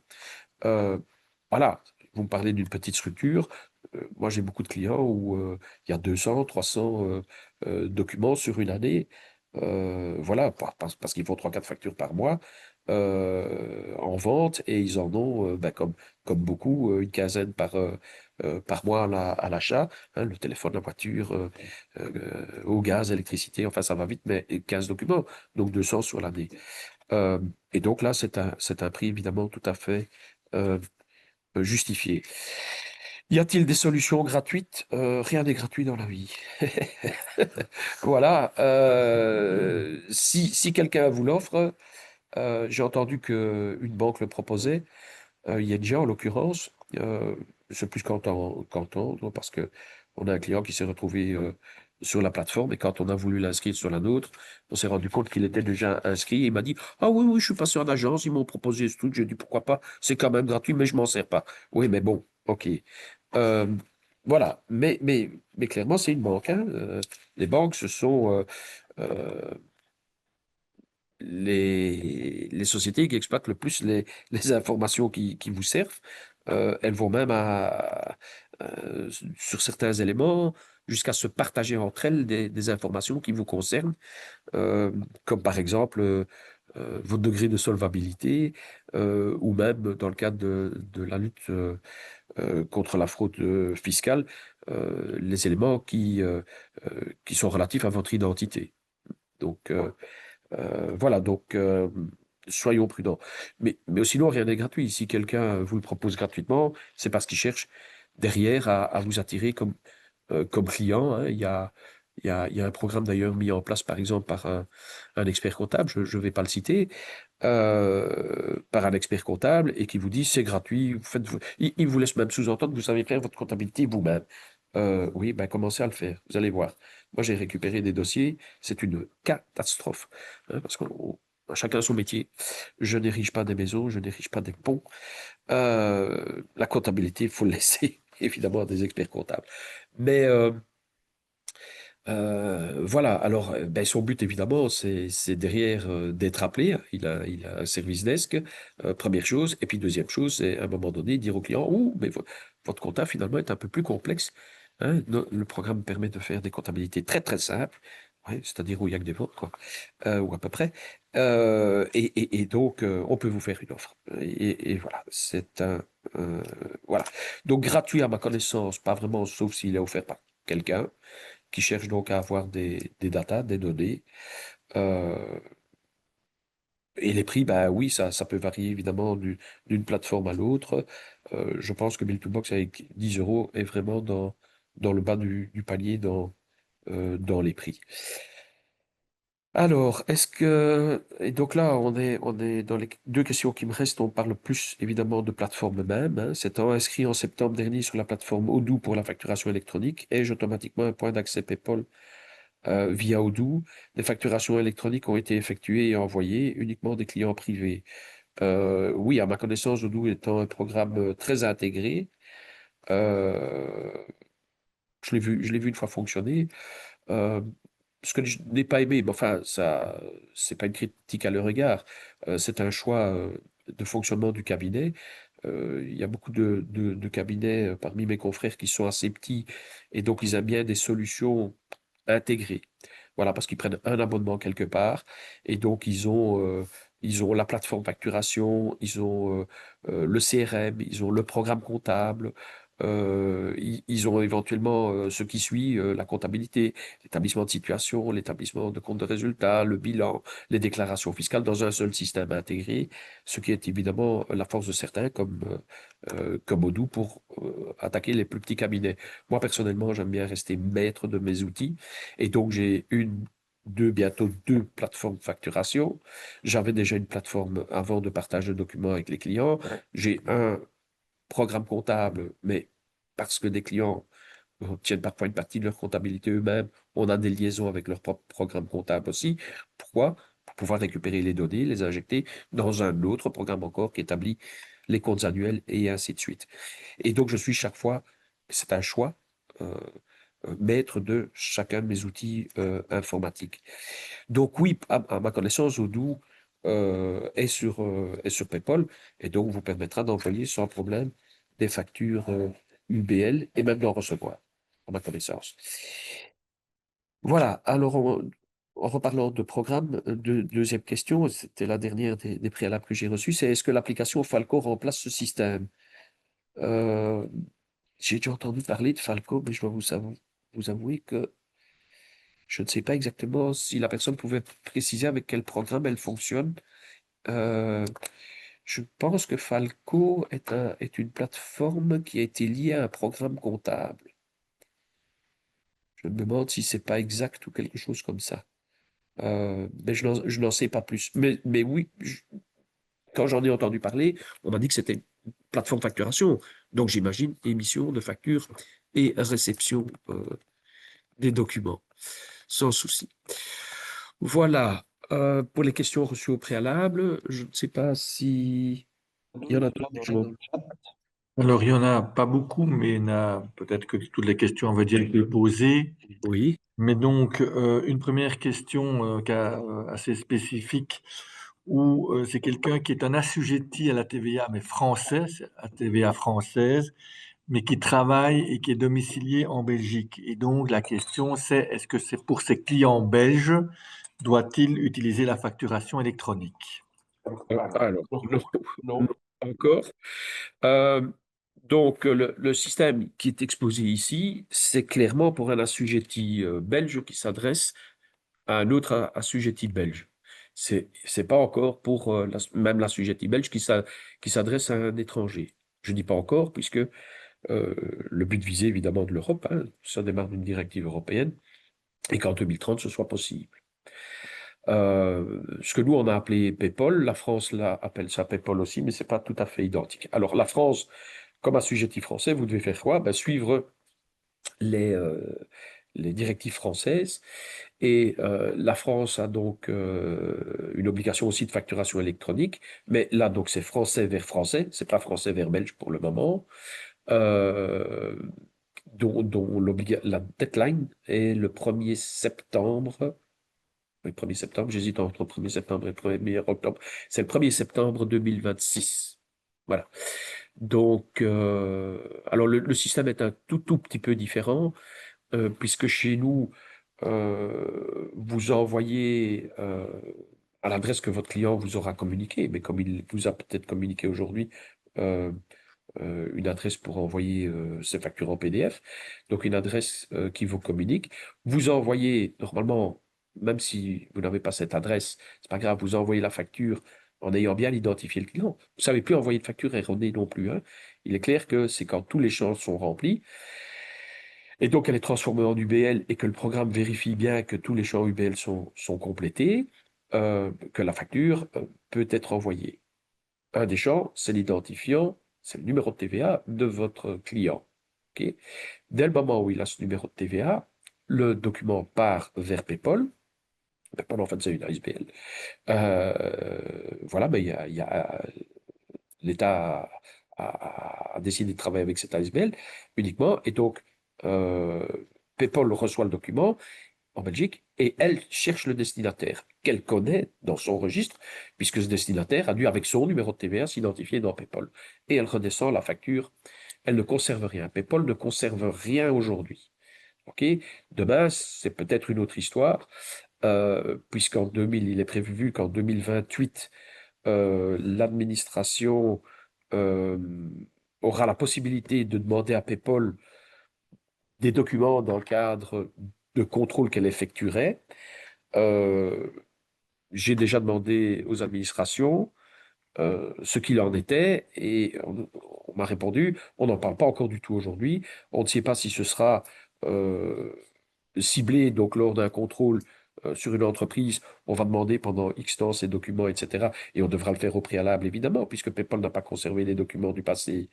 Euh, voilà, vous me parlez d'une petite structure. Moi, j'ai beaucoup de clients où il y a 200, 300 documents sur une année. Voilà, parce qu'ils font 3-4 factures par mois en vente et ils en ont, ben, comme beaucoup, une quinzaine par mois à l'achat, hein, le téléphone, la voiture, au gaz, électricité, enfin ça va vite, mais 15 documents, donc 200 sur l'année. Euh, et donc là, c'est un prix évidemment tout à fait euh, justifié. Y a-t-il des solutions gratuites? Rien n'est gratuit dans la vie. Voilà. Si quelqu'un vous l'offre, j'ai entendu qu'une banque le proposait, ING en l'occurrence, c'est plus qu'entendre parce que on a un client qui s'est retrouvé sur la plateforme et quand on a voulu l'inscrire sur la nôtre, on s'est rendu compte qu'il était déjà inscrit. Il m'a dit, ah oui, oui, je suis passé en agence, ils m'ont proposé ce truc. J'ai dit, pourquoi pas, c'est quand même gratuit, mais je m'en sers pas. Oui, mais bon, ok. Euh, voilà, mais clairement, c'est une banque, hein. Les banques, ce sont euh, les sociétés qui exploitent le plus les informations qui vous servent. Elles vont même sur certains éléments jusqu'à se partager entre elles des informations qui vous concernent, euh, comme par exemple votre degré de solvabilité, ou même dans le cadre de la lutte contre la fraude fiscale, les éléments qui sont relatifs à votre identité. Donc, voilà, donc soyons prudents. Mais sinon, rien n'est gratuit. Si quelqu'un vous le propose gratuitement, c'est parce qu'il cherche derrière à vous attirer comme client, hein. Il y a un programme d'ailleurs mis en place, par exemple, par un expert comptable, je ne vais pas le citer, par un expert comptable et qui vous dit c'est gratuit, il vous laisse même sous-entendre que vous savez faire votre comptabilité vous-même. Oui, ben commencez à le faire, vous allez voir. Moi, j'ai récupéré des dossiers, c'est une catastrophe, hein, parce qu'on chacun son métier. Je n'érige pas des maisons, je n'érige pas des ponts. La comptabilité, il faut le laisser évidemment à des experts comptables. Mais voilà, alors ben, son but évidemment, c'est derrière d'être appelé, hein. Il a un service desk, première chose, et puis deuxième chose, c'est à un moment donné dire au client, ouh, mais votre compta finalement est un peu plus complexe, hein. Le programme permet de faire des comptabilités très très simples, ouais, c'est-à-dire où il n'y a que des ventes, quoi, ou à peu près. Et donc on peut vous faire une offre. Et voilà, c'est un Voilà. Donc gratuit à ma connaissance, pas vraiment, sauf s'il est offert par quelqu'un qui cherche donc à avoir des datas, des données. Euh, et les prix, bah oui, ça peut varier évidemment d'une plateforme à l'autre. Je pense que Bill2Box avec 10 euros est vraiment dans le bas du panier dans les prix. Alors, et donc là, on est dans les deux questions qui me restent. On parle plus évidemment de plateforme même, hein. S'étant inscrit en septembre dernier sur la plateforme Odoo pour la facturation électronique, ai-je automatiquement un point d'accès PayPal via Odoo? Des facturations électroniques ont été effectuées et envoyées uniquement des clients privés. Oui, à ma connaissance, Odoo étant un programme très intégré, euh, je l'ai vu une fois fonctionner. Euh, Ce que je n'ai pas aimé, mais enfin, ça, c'est pas une critique à leur égard, c'est un choix de fonctionnement du cabinet. Il y a beaucoup de cabinets parmi mes confrères qui sont assez petits et donc ils aiment bien des solutions intégrées. Voilà, parce qu'ils prennent un abonnement quelque part et donc ils ont la plateforme facturation, ils ont le CRM, ils ont le programme comptable, ils ont éventuellement ce qui suit, la comptabilité, l'établissement de situation, l'établissement de compte de résultats, le bilan, les déclarations fiscales dans un seul système intégré, ce qui est évidemment la force de certains comme Odoo pour attaquer les plus petits cabinets. Moi, personnellement, j'aime bien rester maître de mes outils et donc j'ai bientôt deux plateformes de facturation. J'avais déjà une plateforme avant de partage de documents avec les clients. J'ai un programme comptable, mais parce que des clients obtiennent parfois une partie de leur comptabilité eux-mêmes, on a des liaisons avec leur propre programme comptable aussi. Pourquoi? Pour pouvoir récupérer les données, les injecter dans un autre programme encore qui établit les comptes annuels et ainsi de suite. Et donc, je suis chaque fois, c'est un choix, euh, maître de chacun de mes outils informatiques. Donc oui, à ma connaissance, Odoo est sur PayPal et donc vous permettra d'envoyer sans problème des factures UBL et même d'en recevoir, à ma connaissance. Voilà, alors en reparlant de programme, deuxième question, c'était la dernière des préalables que j'ai reçus, c'est est-ce que l'application Falco remplace ce système? Euh, j'ai déjà entendu parler de Falco, mais je dois vous avouer que je ne sais pas exactement si la personne pouvait préciser avec quel programme elle fonctionne. Euh, je pense que Falco est une plateforme qui a été liée à un programme comptable. Je me demande si c'est pas exact ou quelque chose comme ça. Mais je n'en sais pas plus. Mais oui, quand j'en ai entendu parler, on m'a dit que c'était une plateforme de facturation. Donc j'imagine émission de factures et réception des documents, sans souci. Voilà. Pour les questions reçues au préalable, je ne sais pas si il y en a d'autres. Dans le chat. Alors, il y en a pas beaucoup, mais il y en a peut-être que toutes les questions, on va dire, été posées. Oui, Mais donc, une première question assez spécifique, où c'est quelqu'un qui est un assujetti à la TVA, mais français, à TVA française, mais qui travaille et qui est domicilié en Belgique. Et donc, la question, c'est est-ce que c'est pour ses clients belges, doit-il utiliser la facturation électronique? alors, Non, non, non, non. pas encore. Euh, donc, le système qui est exposé ici, c'est clairement pour un assujetti belge qui s'adresse à un autre assujetti belge. C'est pas encore pour même l'assujetti belge qui s'adresse à un étranger. Je dis pas encore, puisque le but visé évidemment de l'Europe, hein, ça démarre d'une directive européenne, et qu'en 2030, ce soit possible. Ce que nous, on a appelé PayPal, la France appelle ça PayPal aussi, mais c'est pas tout à fait identique. Alors, la France, comme assujetti français, vous devez faire quoi? Ben, suivre les, euh, les directives françaises. Et la France a donc une obligation aussi de facturation électronique, mais là, donc, c'est français vers français, c'est pas français vers belge pour le moment, euh, dont la deadline est le 1er septembre. Oui, 1er septembre, j'hésite entre le 1er septembre et le 1er octobre. C'est le 1er septembre 2026. Voilà. Donc, alors le système est un tout petit peu différent, puisque chez nous, vous envoyez à l'adresse que votre client vous aura communiquée, mais comme il vous a peut-être communiqué aujourd'hui, euh, une adresse pour envoyer ces factures en PDF, donc une adresse qui vous communique. Vous envoyez, normalement, même si vous n'avez pas cette adresse, c'est pas grave, vous envoyez la facture en ayant bien identifié le client. Vous ne savez plus envoyer de facture erronée non plus, hein. Il est clair que c'est quand tous les champs sont remplis, et donc elle est transformée en UBL et que le programme vérifie bien que tous les champs UBL sont complétés, que la facture peut être envoyée. Un des champs, c'est l'identifiant, c'est le numéro de TVA de votre client. Ok. Dès le moment où il a ce numéro de TVA, le document part vers PayPal. PayPal, en fait, c'est une ASBL. Voilà, mais l'État a décidé de travailler avec cette ASBL uniquement. Et donc, PayPal reçoit le document en Belgique et elle cherche le destinataire qu'elle connaît dans son registre, puisque ce destinataire a dû, avec son numéro de TVA, s'identifier dans PayPal. Et elle redescend la facture. Elle ne conserve rien. PayPal ne conserve rien aujourd'hui. Ok. Demain, c'est peut-être une autre histoire, puisqu'en 2000, il est prévu qu'en 2028, l'administration euh, aura la possibilité de demander à PayPal des documents dans le cadre de contrôle qu'elle effectuerait. Euh, j'ai déjà demandé aux administrations ce qu'il en était et on m'a répondu, on n'en parle pas encore du tout aujourd'hui. On ne sait pas si ce sera ciblé, donc lors d'un contrôle sur une entreprise, on va demander pendant X temps ces documents, etc. Et on devra le faire au préalable, évidemment, puisque PayPal n'a pas conservé les documents du passé.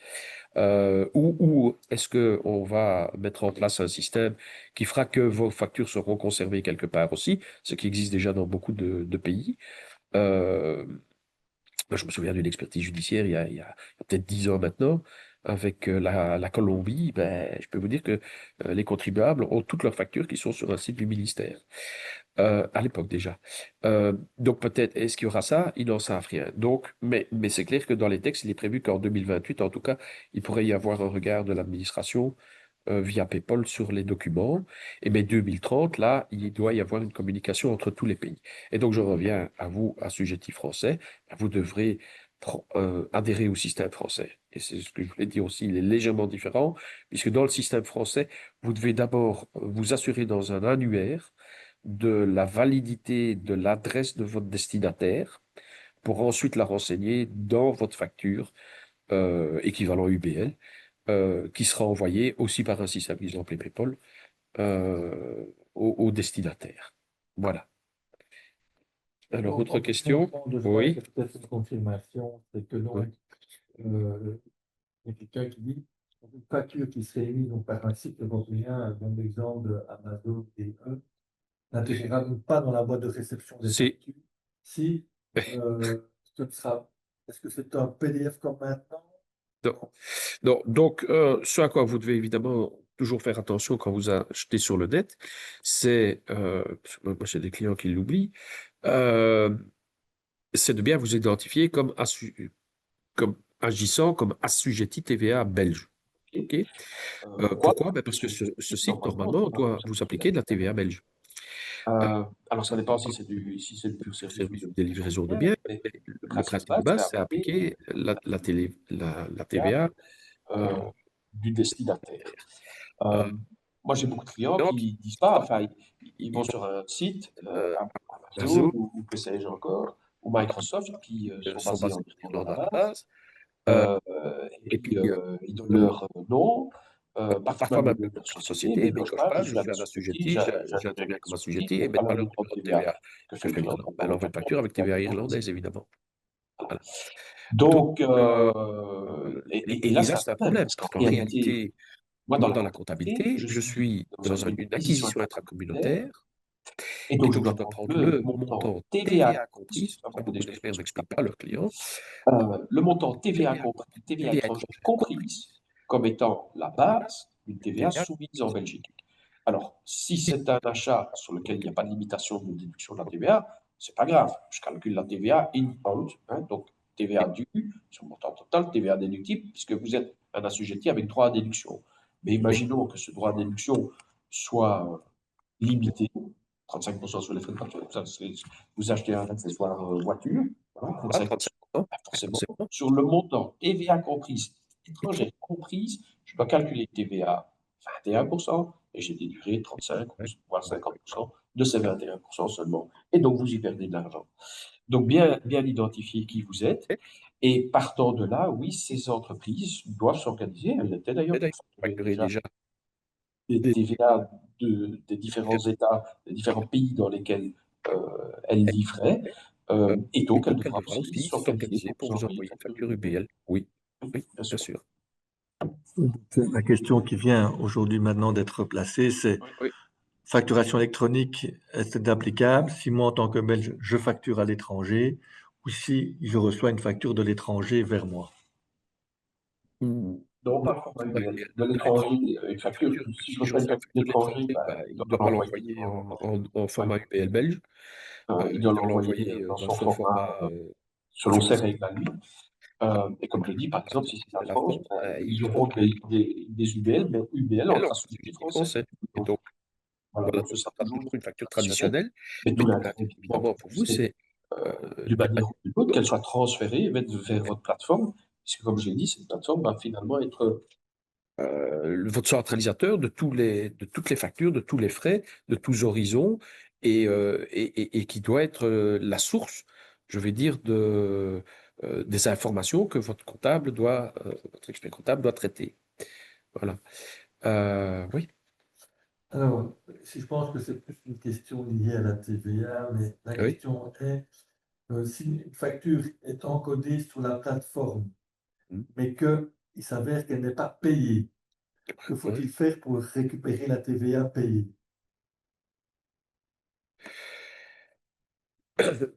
Ou est-ce qu'on va mettre en place un système qui fera que vos factures seront conservées quelque part aussi, ce qui existe déjà dans beaucoup de pays. Euh, Moi, je me souviens d'une expertise judiciaire il y a peut-être 10 ans maintenant, avec la Colombie. Ben, je peux vous dire que les contribuables ont toutes leurs factures qui sont sur un site du ministère, à l'époque déjà. Donc peut-être, est-ce qu'il y aura ça? Ils n'en savent rien. Donc, mais c'est clair que dans les textes, il est prévu qu'en 2028, en tout cas, il pourrait y avoir un regard de l'administration via PayPal sur les documents. Et bien 2030, là, il doit y avoir une communication entre tous les pays. Et donc je reviens à vous, assujettis français, vous devrez adhérer au système français. Et c'est ce que je voulais dire aussi, il est légèrement différent, puisque dans le système français, vous devez d'abord vous assurer dans un annuaire de la validité de l'adresse de votre destinataire pour ensuite la renseigner dans votre facture équivalent UBL, qui sera envoyé aussi par un système, exemple PayPal, au destinataire. Voilà. Alors, Donc, autre en question? compréhension de ça, Oui. c'est peut-être une confirmation, c'est que donc, Oui. il y a quelqu'un qui dit une facture qui serait émise donc, par un site européen, dans l'exemple d'Amazon DE, n'intégrera donc pas dans la boîte de réception des C'est factures. Si ce sera, est-ce que c'est un PDF comme maintenant? non. Non. Donc, ce à quoi vous devez évidemment toujours faire attention quand vous achetez sur le net, c'est, parce que moi j'ai des clients qui l'oublient, euh, c'est de bien vous identifier comme agissant comme assujetti TVA belge. Ok. OK? Pourquoi? Pourquoi? Ben parce que ce site, normalement, doit vous appliquer de la TVA belge. Alors, ça dépend si c'est du pur service ou Service de de livraison de bien, biens, mais le le principe de principe de base, c'est base, c'est appliquer appliquer la TVA TVA. euh, du destinataire. Euh, Euh, Moi, j'ai beaucoup de clients donc, qui disent pas, enfin, ils vont sur un site, euh, Amazon Amazon ou que sais-je encore, ou Microsoft, qui sont sont basés en basés Irlande en à la Irlande à la base, base. Euh, euh, et et puis puis, ils donnent le, leur nom, parfois parfois même le même nom le de nom leur de la société, société, mais mais quand ils je cochent parle, pas, je je suis un suis un assujetti, assujetti, j'intègre j'interviens comme ceci, assujetti et donc mettent voilà pas le leur montant numéro de de TVA TVA. que je Que le paye. client, elle envoie une facture avec TVA irlandaise, évidemment. Voilà. Donc, Donc, et là, et là, c'est un c'est un problème, problème, parce qu'en parce qu'en réalité, réalité, moi, dans moi, la dans la comptabilité, comptabilité, je je suis suis dans dans une une acquisition acquisition intracommunautaire, intracommunautaire, et et donc je donc je dois dois prendre prendre le le montant montant TVA TVA compris. compris. Pas Ça, beaucoup beaucoup d'experts d'experts n'expliquent n'expliquent pas. pas à leurs clients. Le montant TVA TVA compris, compris, TVA TVA étrangère étrangère comprise. comprise, comme étant la base d'une TVA TVA soumise en comprise. Belgique. Alors, si c'est un achat sur lequel il n'y a pas de limitation de déduction de la TVA, c'est pas grave. Je calcule la TVA in-out, hein, donc TVA due sur le montant total, TVA déductible, puisque vous êtes un assujetti avec droit à déduction. Mais Oui. imaginons que ce droit à déduction soit limité, 35% sur les frais de voiture. Vous achetez un accessoire voiture, voilà, Voilà, 35%. 35%. Forcément, Forcément. sur le montant TVA comprise étrangère comprise, je dois calculer TVA 21% et j'ai déduiré 35 Ouais, voire 50% de ces 21% seulement. Et donc, vous y perdez de l'argent. Donc, bien identifier qui vous êtes. ouais. Et partant de là, oui, ces entreprises doivent s'organiser. Elles l'étaient Et d'ailleurs d'ailleurs, pour facturer facturer déjà déjà des des TVA des différents États, des différents pays dans lesquels elles livraient. Et et donc, elles donc elle devraient devra aussi aussi s'organiser s'organiser pour pour vous vous envoyer une envoyer une facture facture UBL. UBL. Oui, Oui, oui, bien bien sûr. sûr. La question qui vient aujourd'hui maintenant d'être placée, c'est Oui. Oui. facturation électronique, est-elle applicable si moi, en tant que Belge, je facture à l'étranger ou si je reçois une facture de l'étranger vers moi? Ou Non, non, pas le format pas UBL. UBL, De de l'étranger. l'étranger, une Une facture, facture, si je si je reçois une reçois une facture facture de d'étranger, l'étranger, bah, bah, il il doit doit pas l'envoyer l'envoyer en, en ouais, format UBL belge, il doit il doit l'envoyer l'envoyer dans dans son son format format selon ses règles à lui. Et comme je dis, par par exemple, exemple, si si c'est la c'est la France, France, bah, il ils faut auront que des UBL, mais UBL en UBL en traçabilité traçabilité française. française. Et Donc, donc, voilà, voilà, donc ce donc sera ça sera toujours toujours une facture traditionnel. traditionnelle, Mais mais tout tout l'intérêt, l'intérêt, évidemment, évidemment, pour pour vous, vous, c'est c'est d'une d'une manière manière ou d'une autre, qu'elle soit transférée vers votre plateforme, puisque comme je l'ai dit, cette plateforme va finalement être votre centralisateur de toutes les factures, de tous les frais, de tous horizons, et qui doit être la source, je vais dire, des informations que votre comptable votre expert comptable doit traiter. Voilà. Oui. Alors, si je pense que c'est plus une question liée à la TVA, mais la Oui. question est, si une facture est encodée sur la plateforme, Mm. mais qu'il s'avère qu'elle n'est pas payée, que Ouais. faut-il faire pour récupérer la TVA payée?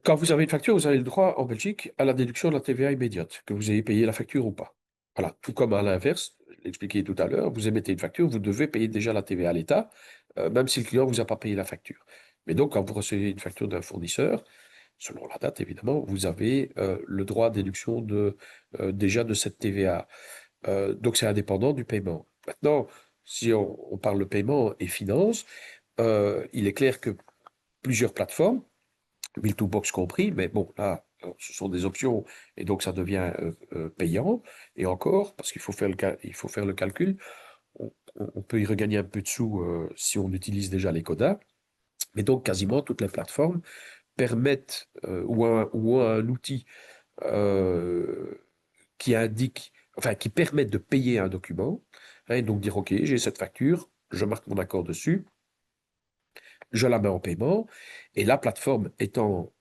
Quand vous avez une facture, vous avez le droit en Belgique à la déduction de la TVA immédiate, que vous ayez payé la facture ou pas. Voilà. Tout comme à l'inverse, je l'ai expliqué tout à l'heure, vous émettez une facture, vous devez payer déjà la TVA à l'État, même si le client ne vous a pas payé la facture. Mais donc, quand vous recevez une facture d'un fournisseur, selon la date évidemment, vous avez le droit à déduction déjà de cette TVA. Donc, c'est indépendant du paiement. Maintenant, si on parle de paiement et finance, il est clair que plusieurs plateformes, Bill2Box compris, mais bon, là, ce sont des options et donc ça devient payant. Et encore, parce qu'il faut faire il faut faire le calcul, on peut y regagner un peu de sous si on utilise déjà les codas. Mais donc, quasiment toutes les plateformes permettent ou un outil euh, qui indique, enfin, qui permet de payer un document, hein, et donc dire, OK, j'ai cette facture, je marque mon accord dessus, je la mets en paiement, et la plateforme étant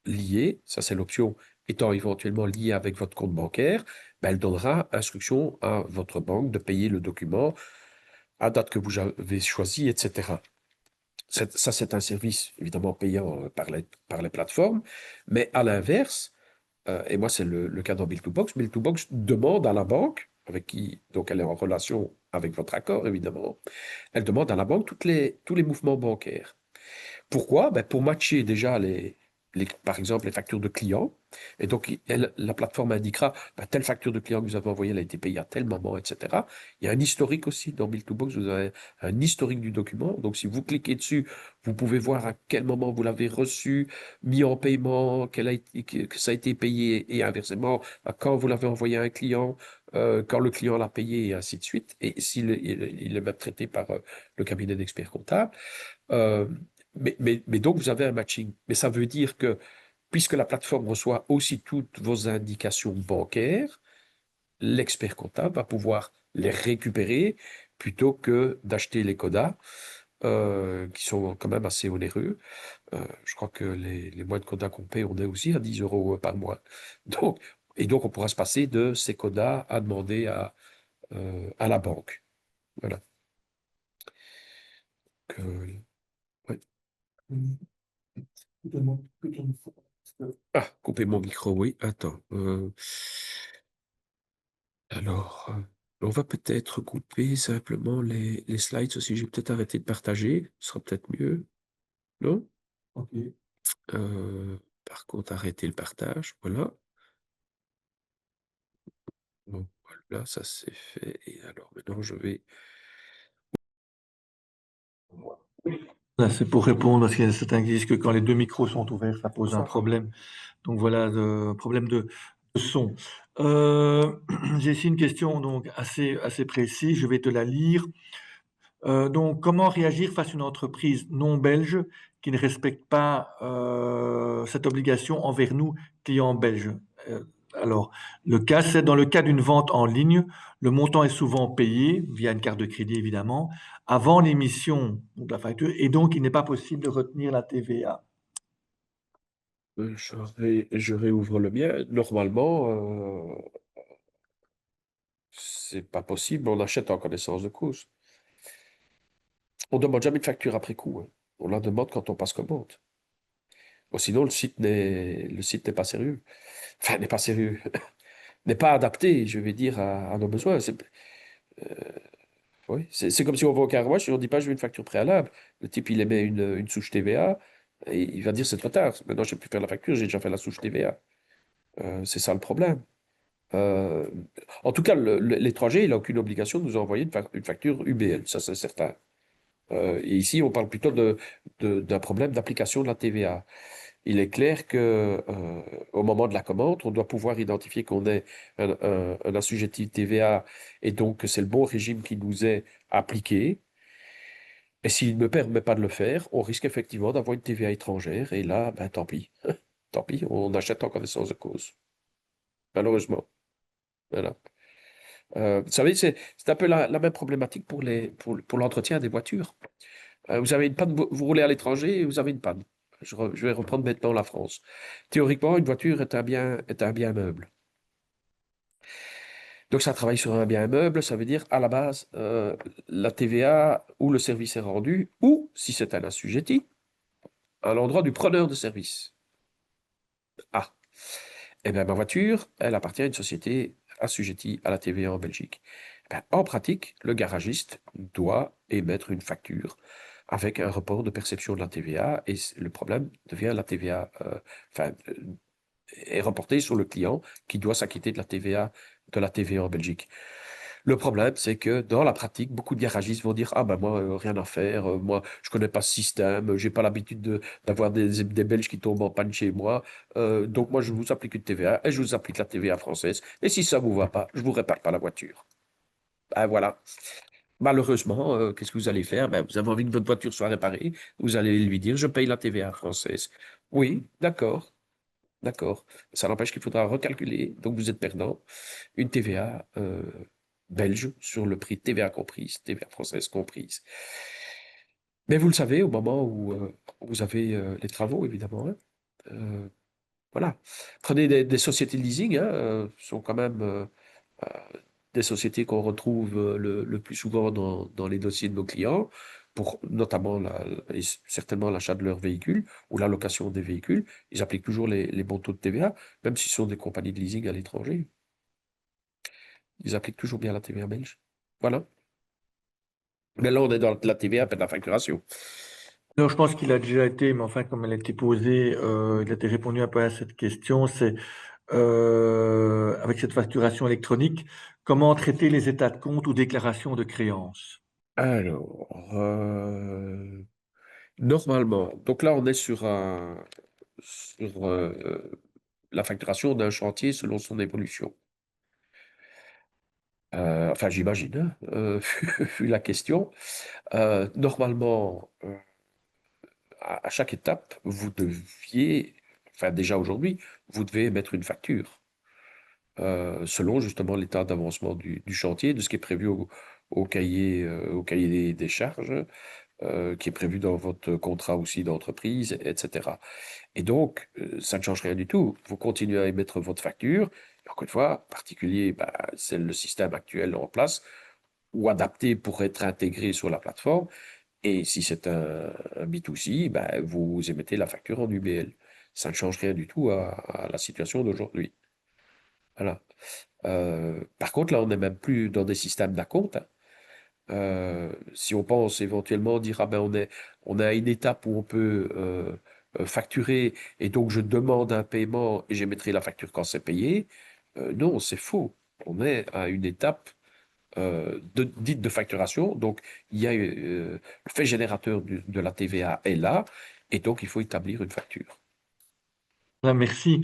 liée, ça c'est l'option, étant éventuellement liée avec votre compte bancaire, ben, elle donnera instruction à votre banque de payer le document à date que vous avez choisi, etc. Ça, c'est un service évidemment payant par les plateformes, mais à l'inverse, et moi c'est le cas dans Bill2Box, Bill2Box demande à la banque, avec qui donc elle est en relation avec votre accord évidemment, elle demande à la banque tous les mouvements bancaires. Pourquoi? Ben, pour matcher déjà par exemple, les factures de clients. Et donc, la plateforme indiquera, ben, telle facture de client que vous avez envoyée, elle a été payée à tel moment, etc. Il y a un historique aussi dans Bill2Box, vous avez un historique du document. Donc, si vous cliquez dessus, vous pouvez voir à quel moment vous l'avez reçu, mis en paiement, que ça a été payé, et inversement, quand vous l'avez envoyé à un client, quand le client l'a payé, et ainsi de suite. Et s'il il est même traité par le cabinet d'experts comptables. Euh, mais donc, vous avez un matching. Mais ça veut dire que, puisque la plateforme reçoit aussi toutes vos indications bancaires, l'expert comptable va pouvoir les récupérer plutôt que d'acheter les codas, qui sont quand même assez onéreux. Je crois que les mois de codas qu'on paie, on est aussi à 10 euros par mois. Et donc, on pourra se passer de ces codas à demander à la banque. Voilà. Ouais. Ah, couper mon micro, oui. Attends. Alors, on va peut-être couper simplement les slides aussi. J'ai peut-être arrêté de partager. Ce sera peut-être mieux. Non? Ok. Par contre, arrêter le partage. Voilà. Bon, voilà, ça c'est fait. Et alors, maintenant, je vais. Là, c'est pour répondre, parce qu'il y a certains qui disent que quand les deux micros sont ouverts, ça pose un ça. problème. Donc voilà, le problème son. Euh, j'ai ici une question donc assez précise, je vais te la lire. Donc, comment réagir face à une entreprise non belge qui ne respecte pas cette obligation envers nous, clients belges? Euh, alors, le cas, c'est dans le cas d'une vente en ligne, le montant est souvent payé via une carte de crédit, évidemment, avant l'émission de la facture, et donc il n'est pas possible de retenir la TVA. Je réouvre le mien. Normalement, c'est pas possible. On achète en connaissance de cause. On demande jamais de facture après coup, hein. On la demande quand on passe commande. Bon, sinon, le site n'est pas sérieux. Enfin, n'est pas sérieux. N'est pas adapté, je vais dire, à nos besoins. Oui, c'est comme si on va au car wash et on dit pas je veux une facture préalable. Le type, il émet une souche TVA et il va dire c'est trop tard. Maintenant, je ne sais plus faire la facture, j'ai déjà fait la souche TVA. C'est ça le problème. Euh, En tout cas, l'étranger, il n'a aucune obligation de nous envoyer une facture UBL, ça c'est certain. Et ici, on parle plutôt d'un problème d'application de la TVA. Il est clair que au moment de la commande, on doit pouvoir identifier qu'on est un assujetti TVA et donc que c'est le bon régime qui nous est appliqué. Et s'il ne me permet pas de le faire, on risque effectivement d'avoir une TVA étrangère. Et là, ben, tant pis. Tant pis, on achète en connaissance de cause. Malheureusement. Voilà. Vous savez, c'est un peu la même problématique pour l'entretien des voitures. Vous avez une panne, vous roulez à l'étranger et vous avez une panne. Je vais reprendre maintenant la France. Théoriquement, une voiture est un bien meuble. Donc, ça travaille sur un bien meuble, ça veut dire à la base, la TVA ou le service est rendu, ou, si c'est un assujetti, à l'endroit du preneur de service. Ah, eh bien, ma voiture, elle appartient à une société assujettie à la TVA en Belgique. Eh ben, en pratique, le garagiste doit émettre une facture avec un report de perception de la TVA et le problème devient la TVA, enfin, est reporté sur le client qui doit s'acquitter de la TVA en Belgique. Le problème, c'est que dans la pratique, beaucoup de garagistes vont dire: ah ben moi, rien à faire, moi, je connais pas ce système, j'ai pas l'habitude d'avoir des Belges qui tombent en panne chez moi, donc moi, je vous applique une TVA et je vous applique la TVA française. Et si ça vous va pas, je vous répare pas la voiture. Ben voilà. Malheureusement, qu'est-ce que vous allez faire? Ben, vous avez envie que votre voiture soit réparée, vous allez lui dire: je paye la TVA française. Oui, d'accord, d'accord. Ça n'empêche qu'il faudra recalculer, donc vous êtes perdant, une TVA belge sur le prix TVA comprise, TVA française comprise. Mais vous le savez, au moment où vous avez les travaux, évidemment, hein, euh, voilà. Prenez des sociétés de leasing, hein, sont quand même euh, des sociétés qu'on retrouve le plus souvent dans les dossiers de nos clients, pour notamment et certainement l'achat de leurs véhicules ou la location des véhicules. Ils appliquent toujours les bons taux de TVA, même si ce sont des compagnies de leasing à l'étranger. Ils appliquent toujours bien la TVA belge. Voilà. Mais là, on est dans la TVA, pas de la facturation. Alors, je pense qu'il a déjà été, mais enfin, comme elle a été posée, il a été répondu un peu à cette question, c'est avec cette facturation électronique, comment traiter les états de compte ou déclarations de créances? Alors, normalement, donc là, on est sur la facturation d'un chantier selon son évolution. Enfin, j'imagine, hein, vu la question. Normalement, à chaque étape, vous deviez, enfin déjà aujourd'hui, vous devez mettre une facture. Selon justement l'état d'avancement du chantier, de ce qui est prévu au cahier des charges, qui est prévu dans votre contrat aussi d'entreprise, etc. Et donc, ça ne change rien du tout. Vous continuez à émettre votre facture. Et encore une fois, particulier, bah, c'est le système actuel en place ou adapté pour être intégré sur la plateforme. Et si c'est un B2C, bah, vous émettez la facture en UBL. Ça ne change rien du tout à la situation d'aujourd'hui. Voilà. Par contre, là, on n'est même plus dans des systèmes d'acompte, hein. Si on pense éventuellement dire: ah ben on est à une étape où on peut facturer et donc je demande un paiement et j'émettrai la facture quand c'est payé. Non, c'est faux. On est à une étape dite de facturation. Donc il y a le fait générateur de la TVA est là et donc il faut établir une facture. Merci.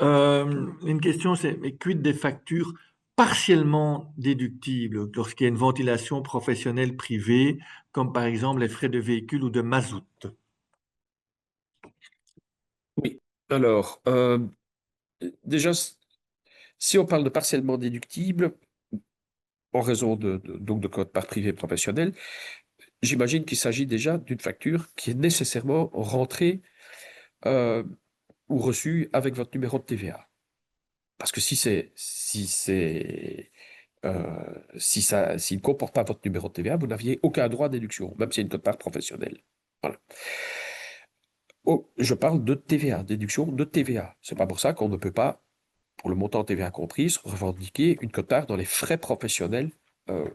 Une question, c'est, mais quid des factures partiellement déductibles lorsqu'il y a une ventilation professionnelle privée, comme par exemple les frais de véhicule ou de mazout? Oui. Alors, déjà, si on parle de partiellement déductible, en raison donc de code part privé professionnel, j'imagine qu'il s'agit déjà d'une facture qui est nécessairement rentrée euh, ou reçue avec votre numéro de TVA. Parce que s'il ne comporte pas votre numéro de TVA, vous n'aviez aucun droit à déduction, même si c'est une quote-part professionnelle. Voilà. Oh, je parle de TVA, déduction de TVA. C'est pas pour ça qu'on ne peut pas, pour le montant TVA compris, revendiquer une quote-part dans les frais professionnels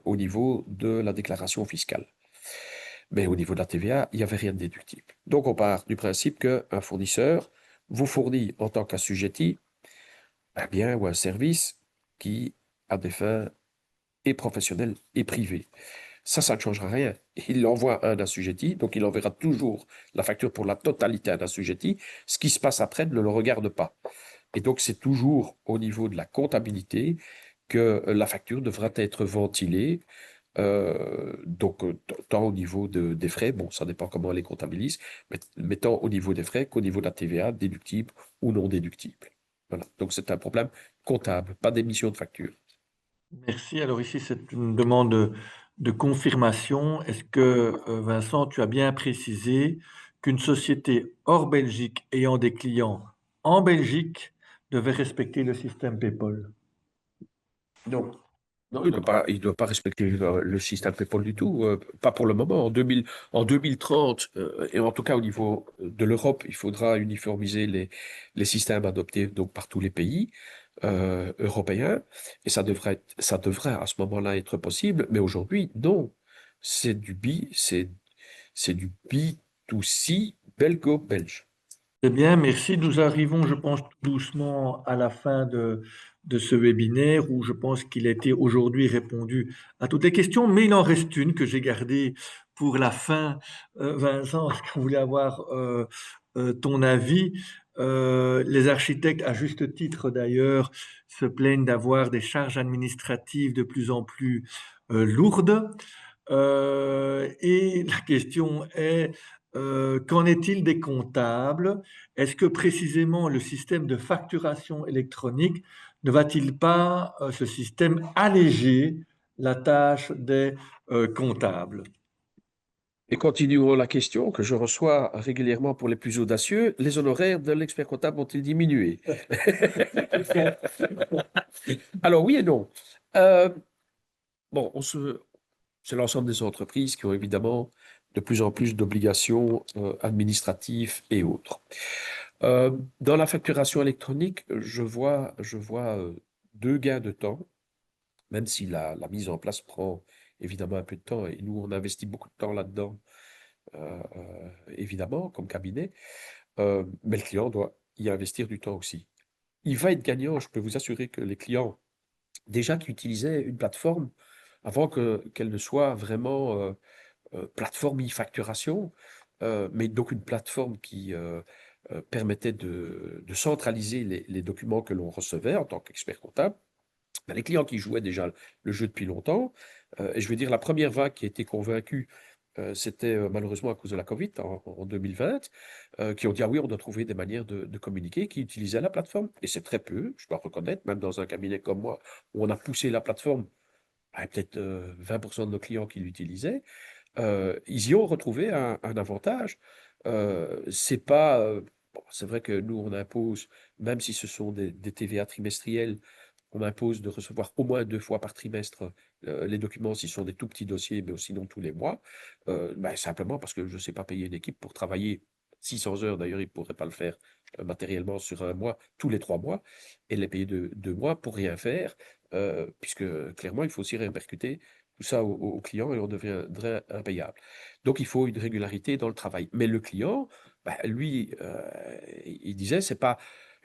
au niveau de la déclaration fiscale. Mais au niveau de la TVA, il n'y avait rien de déductible. Donc on part du principe qu'un fournisseur vous fournit en tant qu'assujetti un bien ou un service qui a des fins et professionnelles et privées. Ça ne changera rien. Il l'envoie à un assujetti, donc il enverra toujours la facture pour la totalité à un assujetti. Ce qui se passe après ne le regarde pas. Et donc c'est toujours au niveau de la comptabilité que la facture devra être ventilée. Donc, tant au niveau des frais, bon, ça dépend comment on les comptabilise, mais tant au niveau des frais qu'au niveau de la TVA, déductible ou non déductible. Voilà. Donc, c'est un problème comptable, pas d'émission de facture. Merci. Alors ici, c'est une demande de confirmation. Est-ce que, Vincent, tu as bien précisé qu'une société hors Belgique ayant des clients en Belgique devait respecter le système PayPal? Non. Non, il doit pas respecter le système PayPal du tout, pas pour le moment. En 2030, et en tout cas au niveau de l'Europe, il faudra uniformiser les systèmes adoptés donc par tous les pays européens, et ça devrait à ce moment-là être possible. Mais aujourd'hui, non, c'est du B2C belgo-belge. C'est bien, merci. Nous arrivons, je pense, tout doucement à la fin de ce webinaire où je pense qu'il a été aujourd'hui répondu à toutes les questions, mais il en reste une que j'ai gardée pour la fin. Vincent, est-ce qu'on voulait avoir ton avis? Les architectes, à juste titre d'ailleurs, se plaignent d'avoir des charges administratives de plus en plus lourdes. Et la question est, qu'en est-il des comptables? Est-ce que précisément le système de facturation électronique ne va-t-il pas, ce système, alléger la tâche des comptables? Et continuons la question que je reçois régulièrement pour les plus audacieux. Les honoraires de l'expert comptable ont-ils diminué? Alors oui et non. Euh, bon, c'est l'ensemble des entreprises qui ont évidemment de plus en plus d'obligations administratives et autres. Dans la facturation électronique, je vois deux gains de temps, même si la mise en place prend évidemment un peu de temps, et nous, on investit beaucoup de temps là-dedans, évidemment, comme cabinet, mais le client doit y investir du temps aussi. Il va être gagnant, je peux vous assurer que les clients, déjà qui utilisaient une plateforme, avant qu'elle ne soit vraiment plateforme e-facturation, mais donc une plateforme qui permettait de centraliser les documents que l'on recevait en tant qu'expert comptable. Ben, les clients qui jouaient déjà le jeu depuis longtemps, et je veux dire la première vague qui a été convaincue, c'était malheureusement à cause de la Covid en 2020, qui ont dit ah oui, on doit trouver des manières de communiquer, qui utilisaient la plateforme. Et c'est très peu, je dois reconnaître, même dans un cabinet comme moi, où on a poussé la plateforme, ben, peut-être 20% de nos clients qui l'utilisaient, ils y ont retrouvé un avantage. C'est pas, bon, c'est vrai que nous, on impose, même si ce sont des TVA trimestriels, on impose de recevoir au moins 2 fois par trimestre les documents s'ils sont des tout petits dossiers, mais sinon tous les mois. Ben, simplement parce que je ne sais pas payer une équipe pour travailler 600 heures. D'ailleurs, ils ne pourraient pas le faire matériellement sur un mois, tous les 3 mois, et les payer 2 mois pour rien faire, puisque clairement, il faut aussi répercuter tout ça au client et on deviendrait impayable. Donc, il faut une régularité dans le travail. Mais le client, ben, lui, il disait, c'est pas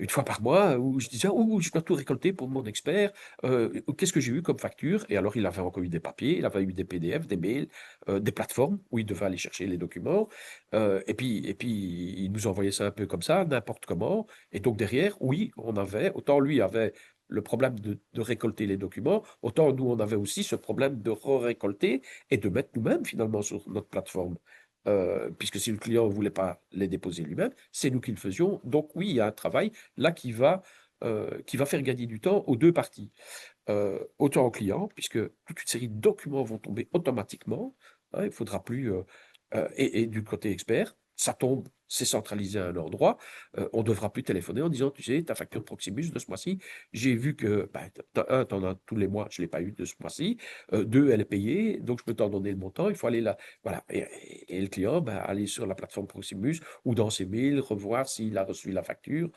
une fois par mois où je disais, oh, je dois tout récolter pour mon expert. Qu'est-ce que j'ai eu comme facture? Et alors, il avait encore eu des papiers, il avait eu des PDF, des mails, des plateformes où il devait aller chercher les documents. Et puis, il nous envoyait ça un peu comme ça, n'importe comment. Et donc, derrière, oui, autant lui avait le problème de récolter les documents, autant nous, on avait aussi ce problème de récolter et de mettre nous-mêmes, finalement, sur notre plateforme. Puisque si le client ne voulait pas les déposer lui-même, c'est nous qui le faisions. Donc oui, il y a un travail là qui va faire gagner du temps aux deux parties. Autant au client, puisque toute une série de documents vont tomber automatiquement, hein, il ne faudra plus, et du côté expert, ça tombe, c'est centralisé à un endroit, on ne devra plus téléphoner en disant, tu sais, ta facture Proximus de ce mois-ci, j'ai vu que, tu en as tous les mois, je ne l'ai pas eu de ce mois-ci, deux, elle est payée, donc je peux t'en donner le montant, il faut aller là, voilà, et le client, aller sur la plateforme Proximus ou dans ses mails, revoir s'il a reçu la facture,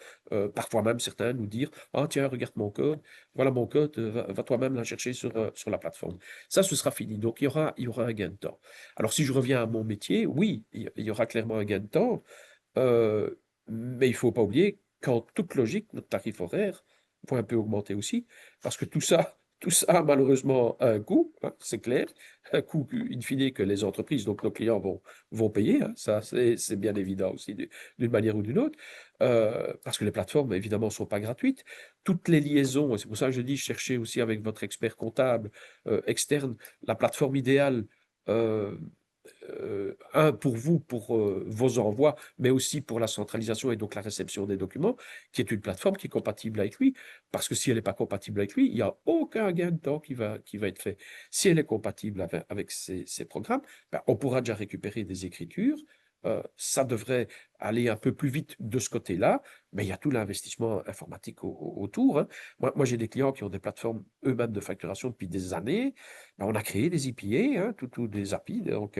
parfois même certains nous dire, ah tiens, regarde mon code, voilà mon code, va toi-même la chercher sur la plateforme. Ça, ce sera fini. Donc, il y aura un gain de temps. Alors, si je reviens à mon métier, oui, il y aura clairement un gain de temps, euh, mais il ne faut pas oublier qu'en toute logique, notre tarif horaire va un peu augmenter aussi, parce que tout ça, malheureusement, a un coût, hein, c'est clair, un coût, in fine, que les entreprises, donc nos clients, vont payer, hein, ça, c'est bien évident aussi, d'une manière ou d'une autre, parce que les plateformes, évidemment, ne sont pas gratuites. Toutes les liaisons, et c'est pour ça que je dis, cherchez aussi avec votre expert comptable externe la plateforme idéale. euh, pour vous, pour vos envois, mais aussi pour la centralisation et donc la réception des documents, qui est une plateforme qui est compatible avec lui. Parce que si elle n'est pas compatible avec lui, il n'y a aucun gain de temps qui va être fait. Si elle est compatible avec ces programmes, on pourra déjà récupérer des écritures. Ça devrait aller un peu plus vite de ce côté-là, mais il y a tout l'investissement informatique autour, hein. Moi, j'ai des clients qui ont des plateformes eux-mêmes de facturation depuis des années. On a créé des API, hein, tout des API, donc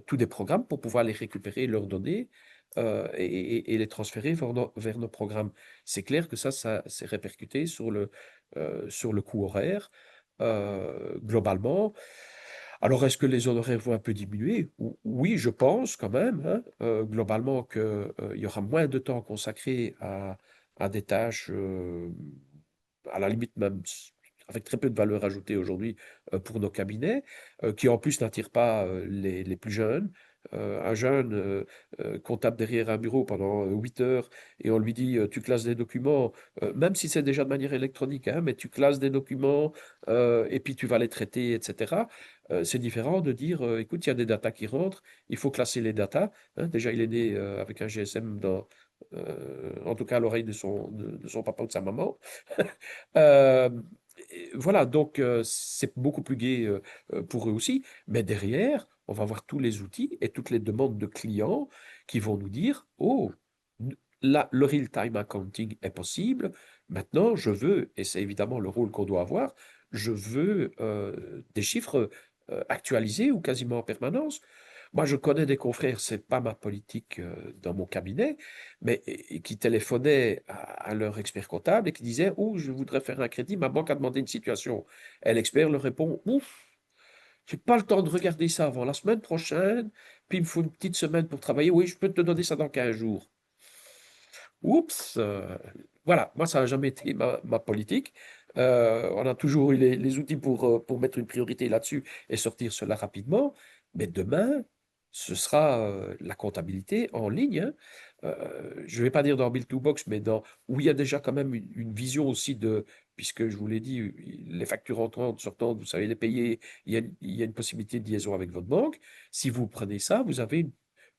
tous des programmes pour pouvoir les récupérer, leurs données, et les transférer vers nos programmes. C'est clair que ça s'est répercuté sur le coût horaire, globalement. Alors, est-ce que les honoraires vont un peu diminuer? Oui, je pense quand même, hein, globalement, qu'il y aura moins de temps consacré à des tâches, à la limite même avec très peu de valeur ajoutée aujourd'hui pour nos cabinets, qui en plus n'attirent pas les plus jeunes. Un jeune qu'on tape derrière un bureau pendant 8 heures et on lui dit tu classes des documents, même si c'est déjà de manière électronique, hein, mais tu classes des documents et puis tu vas les traiter, etc. C'est différent de dire écoute, il y a des datas qui rentrent, il faut classer les datas, hein. Déjà, il est né avec un GSM en tout cas à l'oreille de son papa ou de sa maman. Euh, voilà, donc c'est beaucoup plus gai pour eux aussi. Mais derrière, on va avoir tous les outils et toutes les demandes de clients qui vont nous dire, oh, là, le real-time accounting est possible. Maintenant, je veux, et c'est évidemment le rôle qu'on doit avoir, je veux des chiffres actualisés ou quasiment en permanence. Moi, je connais des confrères, c'est pas ma politique dans mon cabinet, mais qui téléphonaient à leur expert comptable et qui disaient, oh, je voudrais faire un crédit, ma banque a demandé une situation. Et l'expert leur répond, ouf, j'ai pas le temps de regarder ça avant la semaine prochaine, puis il me faut une petite semaine pour travailler. Oui, je peux te donner ça dans 15 jours. Oups, voilà, moi, ça n'a jamais été ma politique. On a toujours eu les outils pour mettre une priorité là-dessus et sortir cela rapidement. Mais demain, ce sera la comptabilité en ligne, hein. Je ne vais pas dire dans Bill 2 Box, mais où il y a déjà quand même une vision aussi puisque je vous l'ai dit, les factures entrantes, sortantes, vous savez les payer, il y a une possibilité de liaison avec votre banque. Si vous prenez ça, vous avez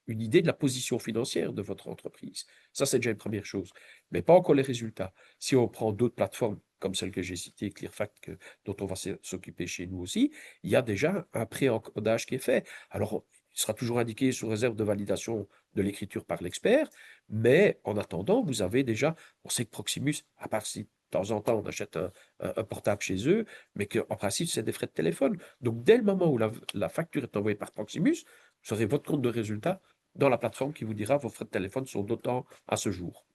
une idée de la position financière de votre entreprise. Ça, c'est déjà une première chose. Mais pas encore les résultats. Si on prend d'autres plateformes, comme celle que j'ai citée, ClearFact, dont on va s'occuper chez nous aussi, il y a déjà un pré-encodage qui est fait. Alors, il sera toujours indiqué sous réserve de validation de l'écriture par l'expert, mais en attendant, vous avez déjà, on sait que Proximus, à part si de temps en temps on achète un portable chez eux, mais qu'en principe, c'est des frais de téléphone. Donc, dès le moment où la facture est envoyée par Proximus, vous aurez votre compte de résultat dans la plateforme qui vous dira vos frais de téléphone sont d'autant à ce jour.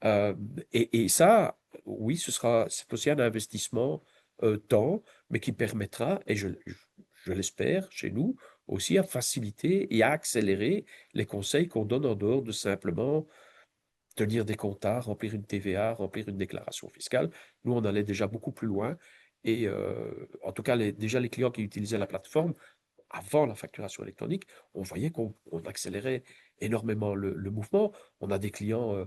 Euh, et ça, oui, c'est aussi un investissement temps, mais qui permettra, et je l'espère chez nous, aussi à faciliter et à accélérer les conseils qu'on donne en dehors de simplement tenir des comptas, remplir une TVA, remplir une déclaration fiscale. Nous, on allait déjà beaucoup plus loin. Et en tout cas, déjà les clients qui utilisaient la plateforme, avant la facturation électronique, on voyait qu'on accélérait énormément le mouvement. On a des clients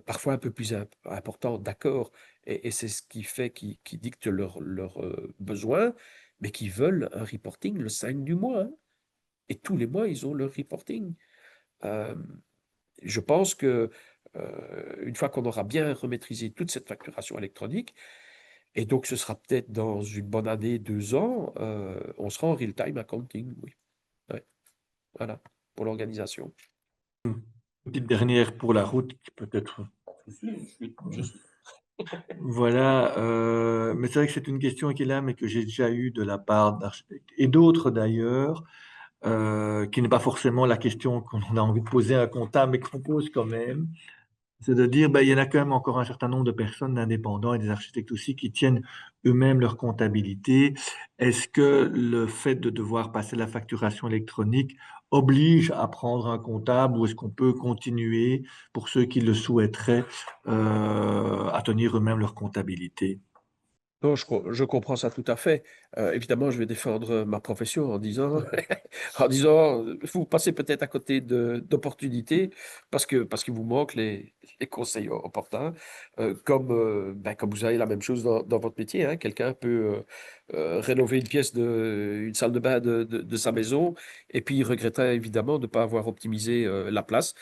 parfois un peu plus importants, d'accord, et c'est ce qui fait, qui dicte leurs besoins, mais qui veulent un reporting le 5 du mois, hein. Et tous les mois, ils ont leur reporting. Euh, je pense que une fois qu'on aura bien remaîtrisé toute cette facturation électronique, et donc ce sera peut-être dans une bonne année, 2 ans, on sera en real-time accounting, oui. Ouais, voilà, pour l'organisation. Petite dernière pour la route, qui peut-être. Je suis. Voilà, mais c'est vrai que c'est une question qui est là, mais que j'ai déjà eue de la part d'architectes et d'autres d'ailleurs, qui n'est pas forcément la question qu'on a envie de poser à un comptable, mais qu'on pose quand même. C'est de dire, il y en a quand même encore un certain nombre de personnes, d'indépendants et des architectes aussi, qui tiennent eux-mêmes leur comptabilité. Est-ce que le fait de devoir passer la facturation électronique oblige à prendre un comptable ou est-ce qu'on peut continuer, pour ceux qui le souhaiteraient, à tenir eux-mêmes leur comptabilité? Non, je comprends ça tout à fait. Évidemment, je vais défendre ma profession en disant, en disant, vous passez peut-être à côté d'opportunités parce qu'il vous manque les conseils opportuns. Comme vous avez la même chose dans votre métier, hein. Quelqu'un peut rénover une pièce une salle de bain de sa maison et puis il regretterait évidemment de ne pas avoir optimisé la place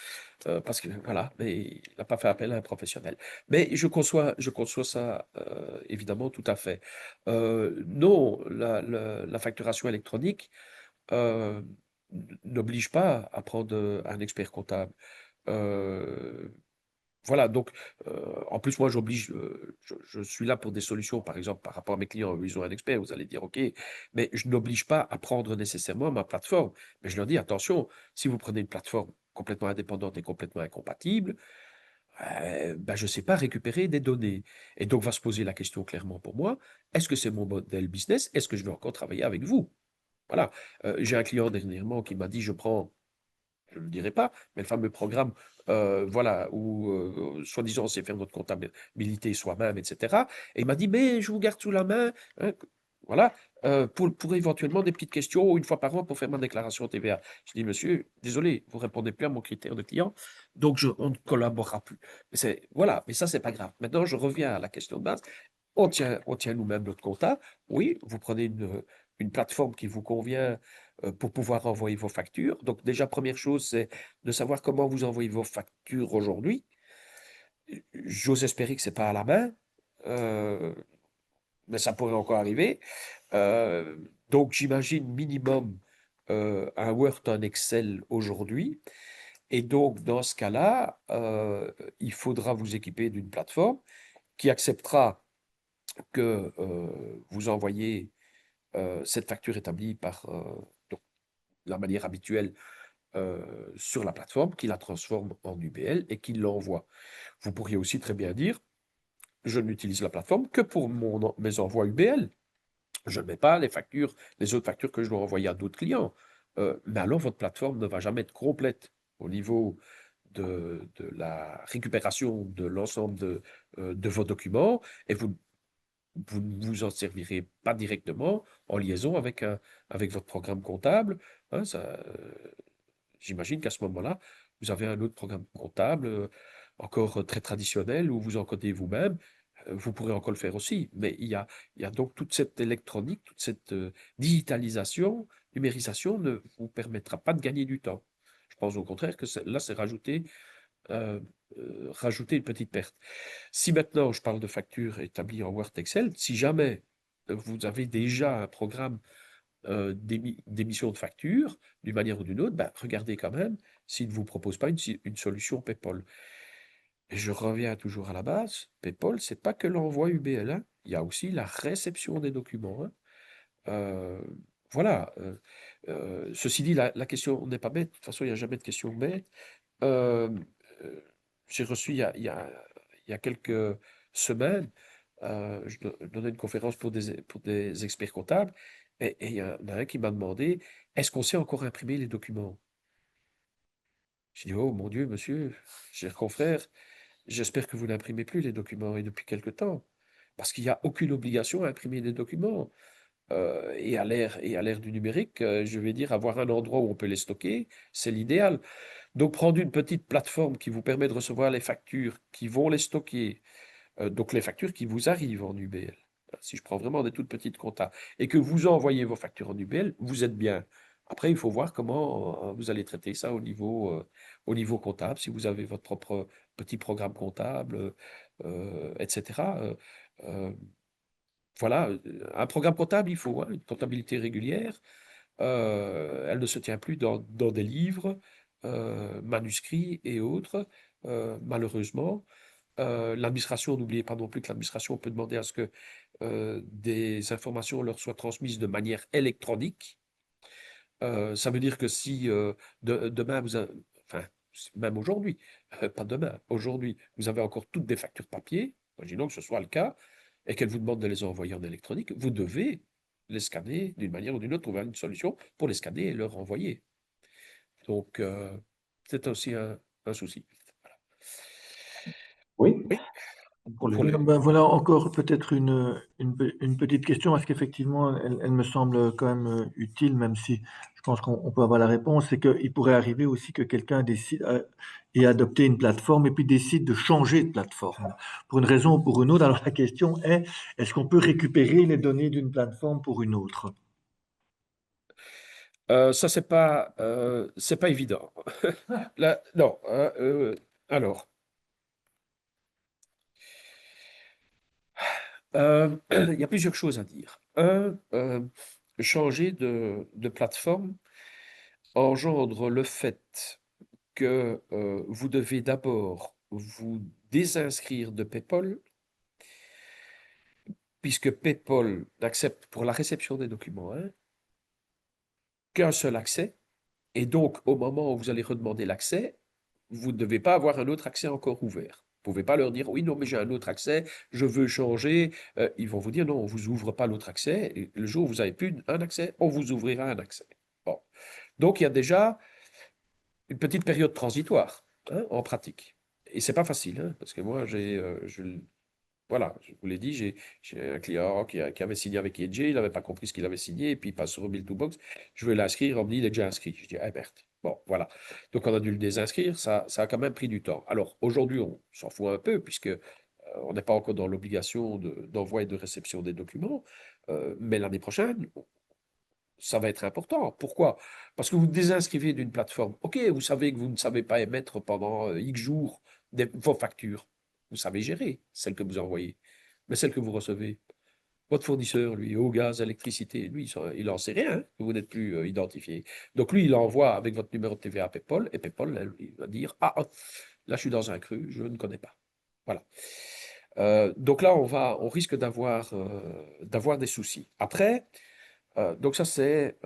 parce que voilà, mais il n'a pas fait appel à un professionnel. Mais je conçois ça évidemment tout à fait. Non, la facturation électronique euh, n'oblige pas à prendre un expert comptable. Euh, voilà, donc en plus moi je suis là pour des solutions, par exemple par rapport à mes clients, où ils ont un expert, vous allez dire ok, mais je n'oblige pas à prendre nécessairement ma plateforme. Mais je leur dis attention, si vous prenez une plateforme complètement indépendante et complètement incompatible, je ne sais pas récupérer des données. Et donc, va se poser la question clairement pour moi, est-ce que c'est mon modèle business? Est-ce que je veux encore travailler avec vous? Voilà. J'ai un client dernièrement qui m'a dit, je prends, je ne le dirai pas, mais le fameux programme, voilà, où soi-disant on sait faire notre comptabilité soi-même, etc. Et il m'a dit, mais je vous garde sous la main, hein, voilà, pour éventuellement des petites questions une fois par an pour faire ma déclaration TVA. Je dis, monsieur, désolé, vous répondez plus à mon critère de client, donc on ne collaborera plus. Voilà, mais ça, c'est pas grave. Maintenant, je reviens à la question de base. On tient nous-mêmes notre compta. Oui, vous prenez une plateforme qui vous convient pour pouvoir envoyer vos factures. Donc déjà, première chose, c'est de savoir comment vous envoyez vos factures aujourd'hui. J'ose espérer que c'est pas à la main, euh, mais ça pourrait encore arriver. Euh, donc j'imagine minimum un Word, un Excel aujourd'hui. Et donc dans ce cas-là, il faudra vous équiper d'une plateforme qui acceptera que vous envoyez cette facture établie par donc, la manière habituelle sur la plateforme, qui la transforme en UBL et qui l'envoie. Vous pourriez aussi très bien dire, je n'utilise la plateforme que pour mes envois UBL. Je ne mets pas les autres factures que je dois envoyer à d'autres clients. Mais alors, votre plateforme ne va jamais être complète au niveau de la récupération de l'ensemble de vos documents et vous ne vous en servirez pas directement en liaison avec votre programme comptable. Hein, j'imagine qu'à ce moment-là, vous avez un autre programme comptable, encore très traditionnel, où vous encodez vous-même. Vous pourrez encore le faire aussi, mais il y a donc toute cette électronique, toute cette digitalisation, numérisation ne vous permettra pas de gagner du temps. Je pense au contraire que là, c'est euh, rajouter une petite perte. Si maintenant je parle de factures établies en Word Excel, si jamais vous avez déjà un programme d'émission de factures, d'une manière ou d'une autre, regardez quand même s'il ne vous propose pas une solution PayPal. Et je reviens toujours à la base, PayPal, c'est pas que l'envoi UBL, hein. Il y a aussi la réception des documents, hein. Euh, voilà. Ceci dit, la question n'est pas bête. De toute façon, il n'y a jamais de question bête. Euh, euh, j'ai reçu il y a quelques semaines, je donnais une conférence pour des experts comptables, et il y en a un qui m'a demandé, est-ce qu'on sait encore imprimer les documents? J'ai dit, oh mon Dieu, monsieur, cher confrère, j'espère que vous n'imprimez plus les documents et depuis quelque temps, parce qu'il n'y a aucune obligation à imprimer des documents. Et à l'ère du numérique, je vais dire, avoir un endroit où on peut les stocker, c'est l'idéal. Donc, prendre une petite plateforme qui vous permet de recevoir les factures, qui vont les stocker, donc les factures qui vous arrivent en UBL. Si je prends vraiment des toutes petites comptas et que vous envoyez vos factures en UBL, vous êtes bien. Après, il faut voir comment vous allez traiter ça au niveau comptable, si vous avez votre propre petit programme comptable, etc. Euh, voilà, un programme comptable, il faut une comptabilité régulière. Elle ne se tient plus dans des livres, manuscrits et autres, malheureusement. L'administration, n'oubliez pas non plus que l'administration peut demander à ce que des informations leur soient transmises de manière électronique. Ça veut dire que si demain, enfin, même aujourd'hui, pas demain, aujourd'hui, vous avez encore toutes des factures papier, imaginons que ce soit le cas, et qu'elle vous demande de les envoyer en électronique, vous devez les scanner d'une manière ou d'une autre, trouver une solution pour les scanner et leur envoyer. Donc, c'est aussi un souci. Oui, Oui, pour les pour deux. les... Ben voilà encore peut-être une petite question, parce qu'effectivement, elle me semble quand même utile, même si je pense qu'on peut avoir la réponse, c'est qu'il pourrait arriver aussi que quelqu'un décide et adopter une plateforme et puis décide de changer de plateforme pour une raison ou pour une autre. Alors la question est, est-ce qu'on peut récupérer les données d'une plateforme pour une autre? Ça, c'est pas évident. Là, non. Alors, il y a plusieurs choses à dire. Changer de plateforme engendre le fait que vous devez d'abord vous désinscrire de PayPal, puisque PayPal n'accepte pour la réception des documents qu'un seul accès. Et donc, au moment où vous allez redemander l'accès, vous ne devez pas avoir un autre accès encore ouvert. Vous ne pouvez pas leur dire, oui, non, mais j'ai un autre accès, je veux changer. Ils vont vous dire, non, on ne vous ouvre pas l'autre accès. Et le jour où vous n'avez plus un accès, on vous ouvrira un accès. Bon. Donc, il y a déjà une petite période transitoire en pratique. Et c'est pas facile, parce que moi, voilà, je vous l'ai dit, j'ai un client qui avait signé avec ING, il n'avait pas compris ce qu'il avait signé, et puis il passe sur Bill2Box. Je vais l'inscrire, on me dit, il est déjà inscrit. Je dis, ah merde. Bon, voilà. Donc on a dû le désinscrire, ça a quand même pris du temps. Alors aujourd'hui, on s'en fout un peu, puisque on n'est pas encore dans l'obligation d'envoi et de réception des documents, mais l'année prochaine, ça va être important. Pourquoi? Parce que vous désinscrivez d'une plateforme. OK, vous savez que vous ne savez pas émettre pendant X jours vos factures. Vous savez gérer celles que vous envoyez. Mais celles que vous recevez, votre fournisseur, lui, eau, gaz, électricité, lui, il n'en sait rien, que vous n'êtes plus identifié. Donc lui, il envoie avec votre numéro de TVA à PayPal, et PayPal, il va dire, ah, là, je suis dans un creux, je ne connais pas. Voilà. Donc là, on risque d'avoir des soucis. Après, donc ça, c'est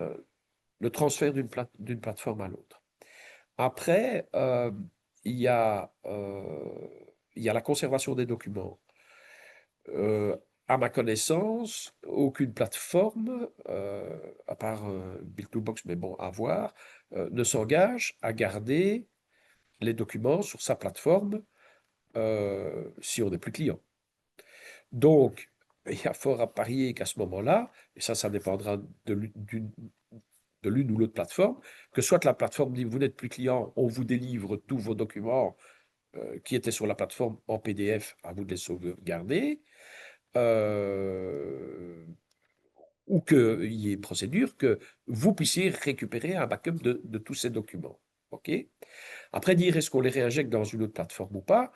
le transfert d'une plateforme à l'autre. Après, il y a la conservation des documents. À ma connaissance, aucune plateforme, à part Bill2Box, mais bon, à voir, ne s'engage à garder les documents sur sa plateforme si on n'est plus client. Donc, il y a fort à parier qu'à ce moment-là, et ça dépendra de l'une ou l'autre plateforme, que soit la plateforme dit vous n'êtes plus client, on vous délivre tous vos documents qui étaient sur la plateforme en PDF, à vous de les sauvegarder, euh, ou qu'il y ait procédure que vous puissiez récupérer un backup de tous ces documents. OK? Après, dire est-ce qu'on les réinjecte dans une autre plateforme ou pas,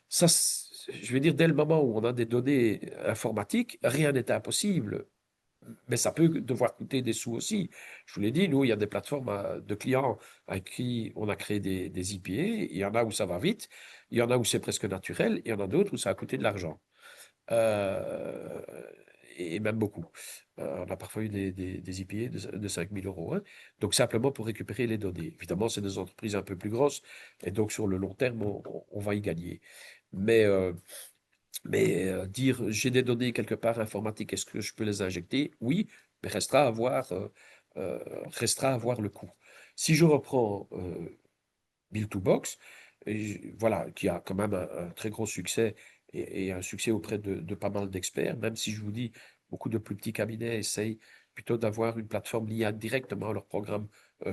ça, je vais dire, dès le moment où on a des données informatiques, rien n'est impossible. Mais ça peut devoir coûter des sous aussi. Je vous l'ai dit, nous, il y a des plateformes de clients avec qui on a créé des IPA. Il y en a où ça va vite, il y en a où c'est presque naturel, il y en a d'autres où ça a coûté de l'argent. Euh, et même beaucoup. On a parfois eu des IPA de 5 000 euros. Donc, simplement pour récupérer les données. Évidemment, c'est des entreprises un peu plus grosses. Et donc, sur le long terme, on va y gagner. Mais, dire j'ai des données quelque part informatiques, est-ce que je peux les injecter? Oui, mais restera à voir le coût. Si je reprends Bill2Box, voilà, qui a quand même un très gros succès et un succès auprès de pas mal d'experts, même si je vous dis, beaucoup de plus petits cabinets essayent plutôt d'avoir une plateforme liée directement à leur programme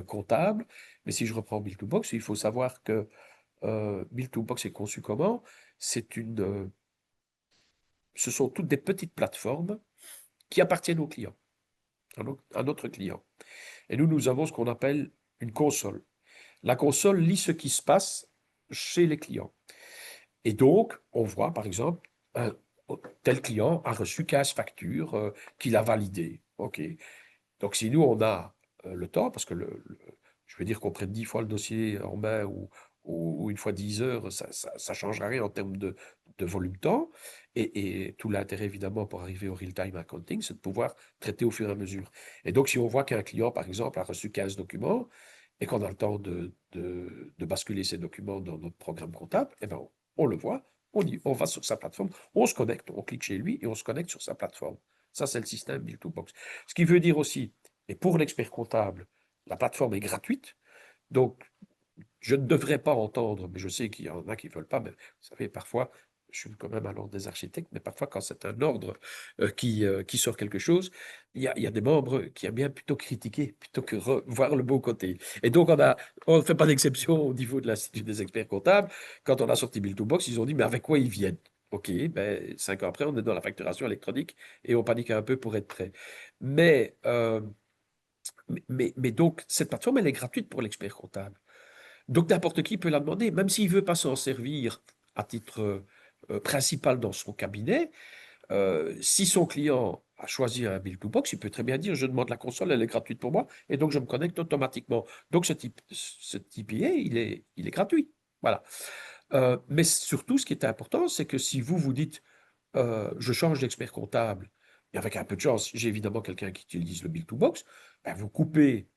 comptable. Mais si je reprends Bill2Box, il faut savoir que Bill2Box est conçu comment? C'est ce sont toutes des petites plateformes qui appartiennent aux clients, à notre client. Et nous avons ce qu'on appelle une console. La console lit ce qui se passe chez les clients. Et donc, on voit, par exemple, un tel client a reçu 15 factures qu'il a validées. OK. Donc, si nous, on a le temps, parce que je veux dire qu'on prenne 10 fois le dossier en main ou une fois 10 heures, ça ne changera rien en termes de volume temps. Et tout l'intérêt, évidemment, pour arriver au real-time accounting, c'est de pouvoir traiter au fur et à mesure. Et donc, si on voit qu'un client, par exemple, a reçu 15 documents et qu'on a le temps de basculer ces documents dans notre programme comptable, eh ben, on le voit, on va sur sa plateforme, on se connecte, on clique chez lui et on se connecte sur sa plateforme. Ça, c'est le système Bill2Box. Ce qui veut dire aussi, et pour l'expert comptable, la plateforme est gratuite, donc je ne devrais pas entendre, mais je sais qu'il y en a qui ne veulent pas, mais vous savez, parfois, je suis quand même à l'ordre des architectes, mais parfois quand c'est un ordre qui sort quelque chose, il y a des membres qui aiment bien plutôt critiquer, plutôt que voir le beau côté. Et donc, on ne fait pas d'exception au niveau de l'Institut des experts comptables. Quand on a sorti Bill2Box, ils ont dit, mais avec quoi ils viennent? OK, ben, 5 ans après, on est dans la facturation électronique et on panique un peu pour être prêt. Mais, mais donc, cette plateforme, elle est gratuite pour l'expert comptable. Donc n'importe qui peut la demander, même s'il ne veut pas s'en servir à titre principal dans son cabinet. Si son client a choisi un Bill2Box, il peut très bien dire, je demande la console, elle est gratuite pour moi, et donc je me connecte automatiquement. Donc ce TPA, il est gratuit. Voilà. Mais surtout, ce qui est important, c'est que si vous vous dites, je change d'expert comptable, et avec un peu de chance, j'ai évidemment quelqu'un qui utilise le Bill2Box, ben vous coupez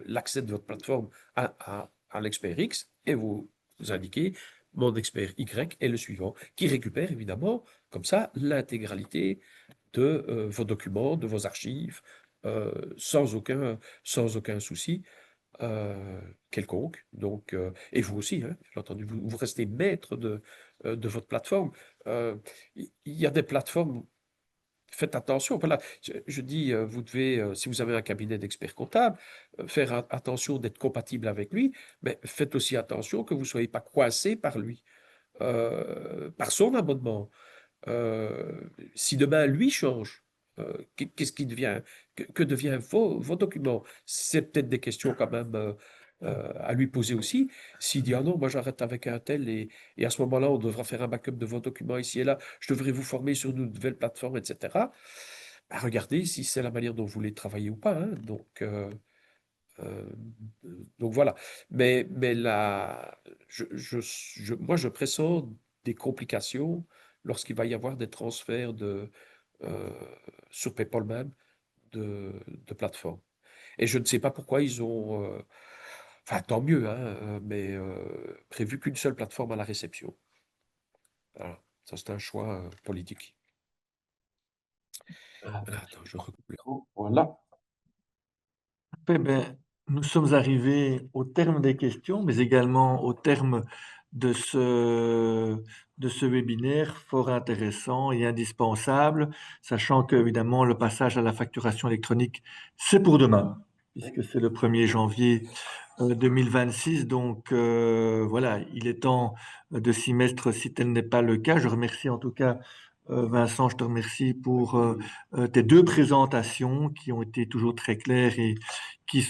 l'accès de votre plateforme à l'expert X et vous indiquez mon expert Y est le suivant, qui récupère évidemment comme ça l'intégralité de vos documents, de vos archives, sans aucun souci quelconque. Donc, et vous aussi, hein, j'ai entendu, vous restez maître de votre plateforme. Il y a des plateformes, faites attention. Voilà, je dis, vous devez, si vous avez un cabinet d'experts comptables, faire attention d'être compatible avec lui, mais faites aussi attention que vous ne soyez pas coincé par lui, par son abonnement. Si demain lui change, qu'est-ce qui devient, que devient vos documents? C'est peut-être des questions quand même à lui poser aussi. S'il dit, ah non, moi j'arrête avec un tel et à ce moment-là, on devra faire un backup de vos documents ici et là, je devrais vous former sur une nouvelle plateforme, etc. Bah, regardez si c'est la manière dont vous voulez travailler ou pas, hein. Euh, donc voilà. Mais là, moi, je pressens des complications lorsqu'il va y avoir des transferts euh, sur PayPal même de plateformes. Et je ne sais pas pourquoi ils ont, enfin tant mieux, hein, mais prévu qu'une seule plateforme à la réception. Voilà. Ça, c'est un choix politique. Attends, je recoupe là. Voilà. Parfait, ben, nous sommes arrivés au terme des questions, mais également au terme de ce webinaire fort intéressant et indispensable, sachant qu'évidemment, le passage à la facturation électronique, c'est pour demain, puisque c'est le 1er janvier 2026. Donc voilà, il est temps de s'y mettre si tel n'est pas le cas. Je remercie en tout cas Vincent, je te remercie pour tes 2 présentations qui ont été toujours très claires et qui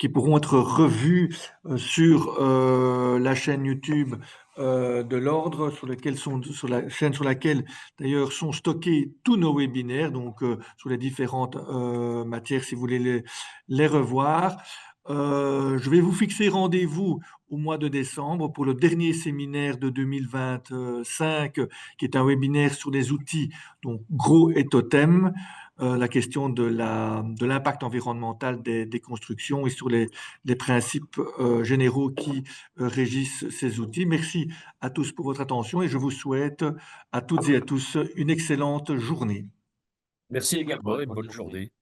pourront être revues sur la chaîne YouTube de l'Ordre, sur la chaîne sur laquelle d'ailleurs sont stockés tous nos webinaires, donc sur les différentes matières si vous voulez les revoir. Je vais vous fixer rendez-vous au mois de décembre pour le dernier séminaire de 2025, qui est un webinaire sur les outils, donc gros et totem, la question de l'impact environnemental des constructions et sur les principes généraux qui régissent ces outils. Merci à tous pour votre attention et je vous souhaite à toutes et à tous une excellente journée. Merci également et Bonne bonne journée. journée.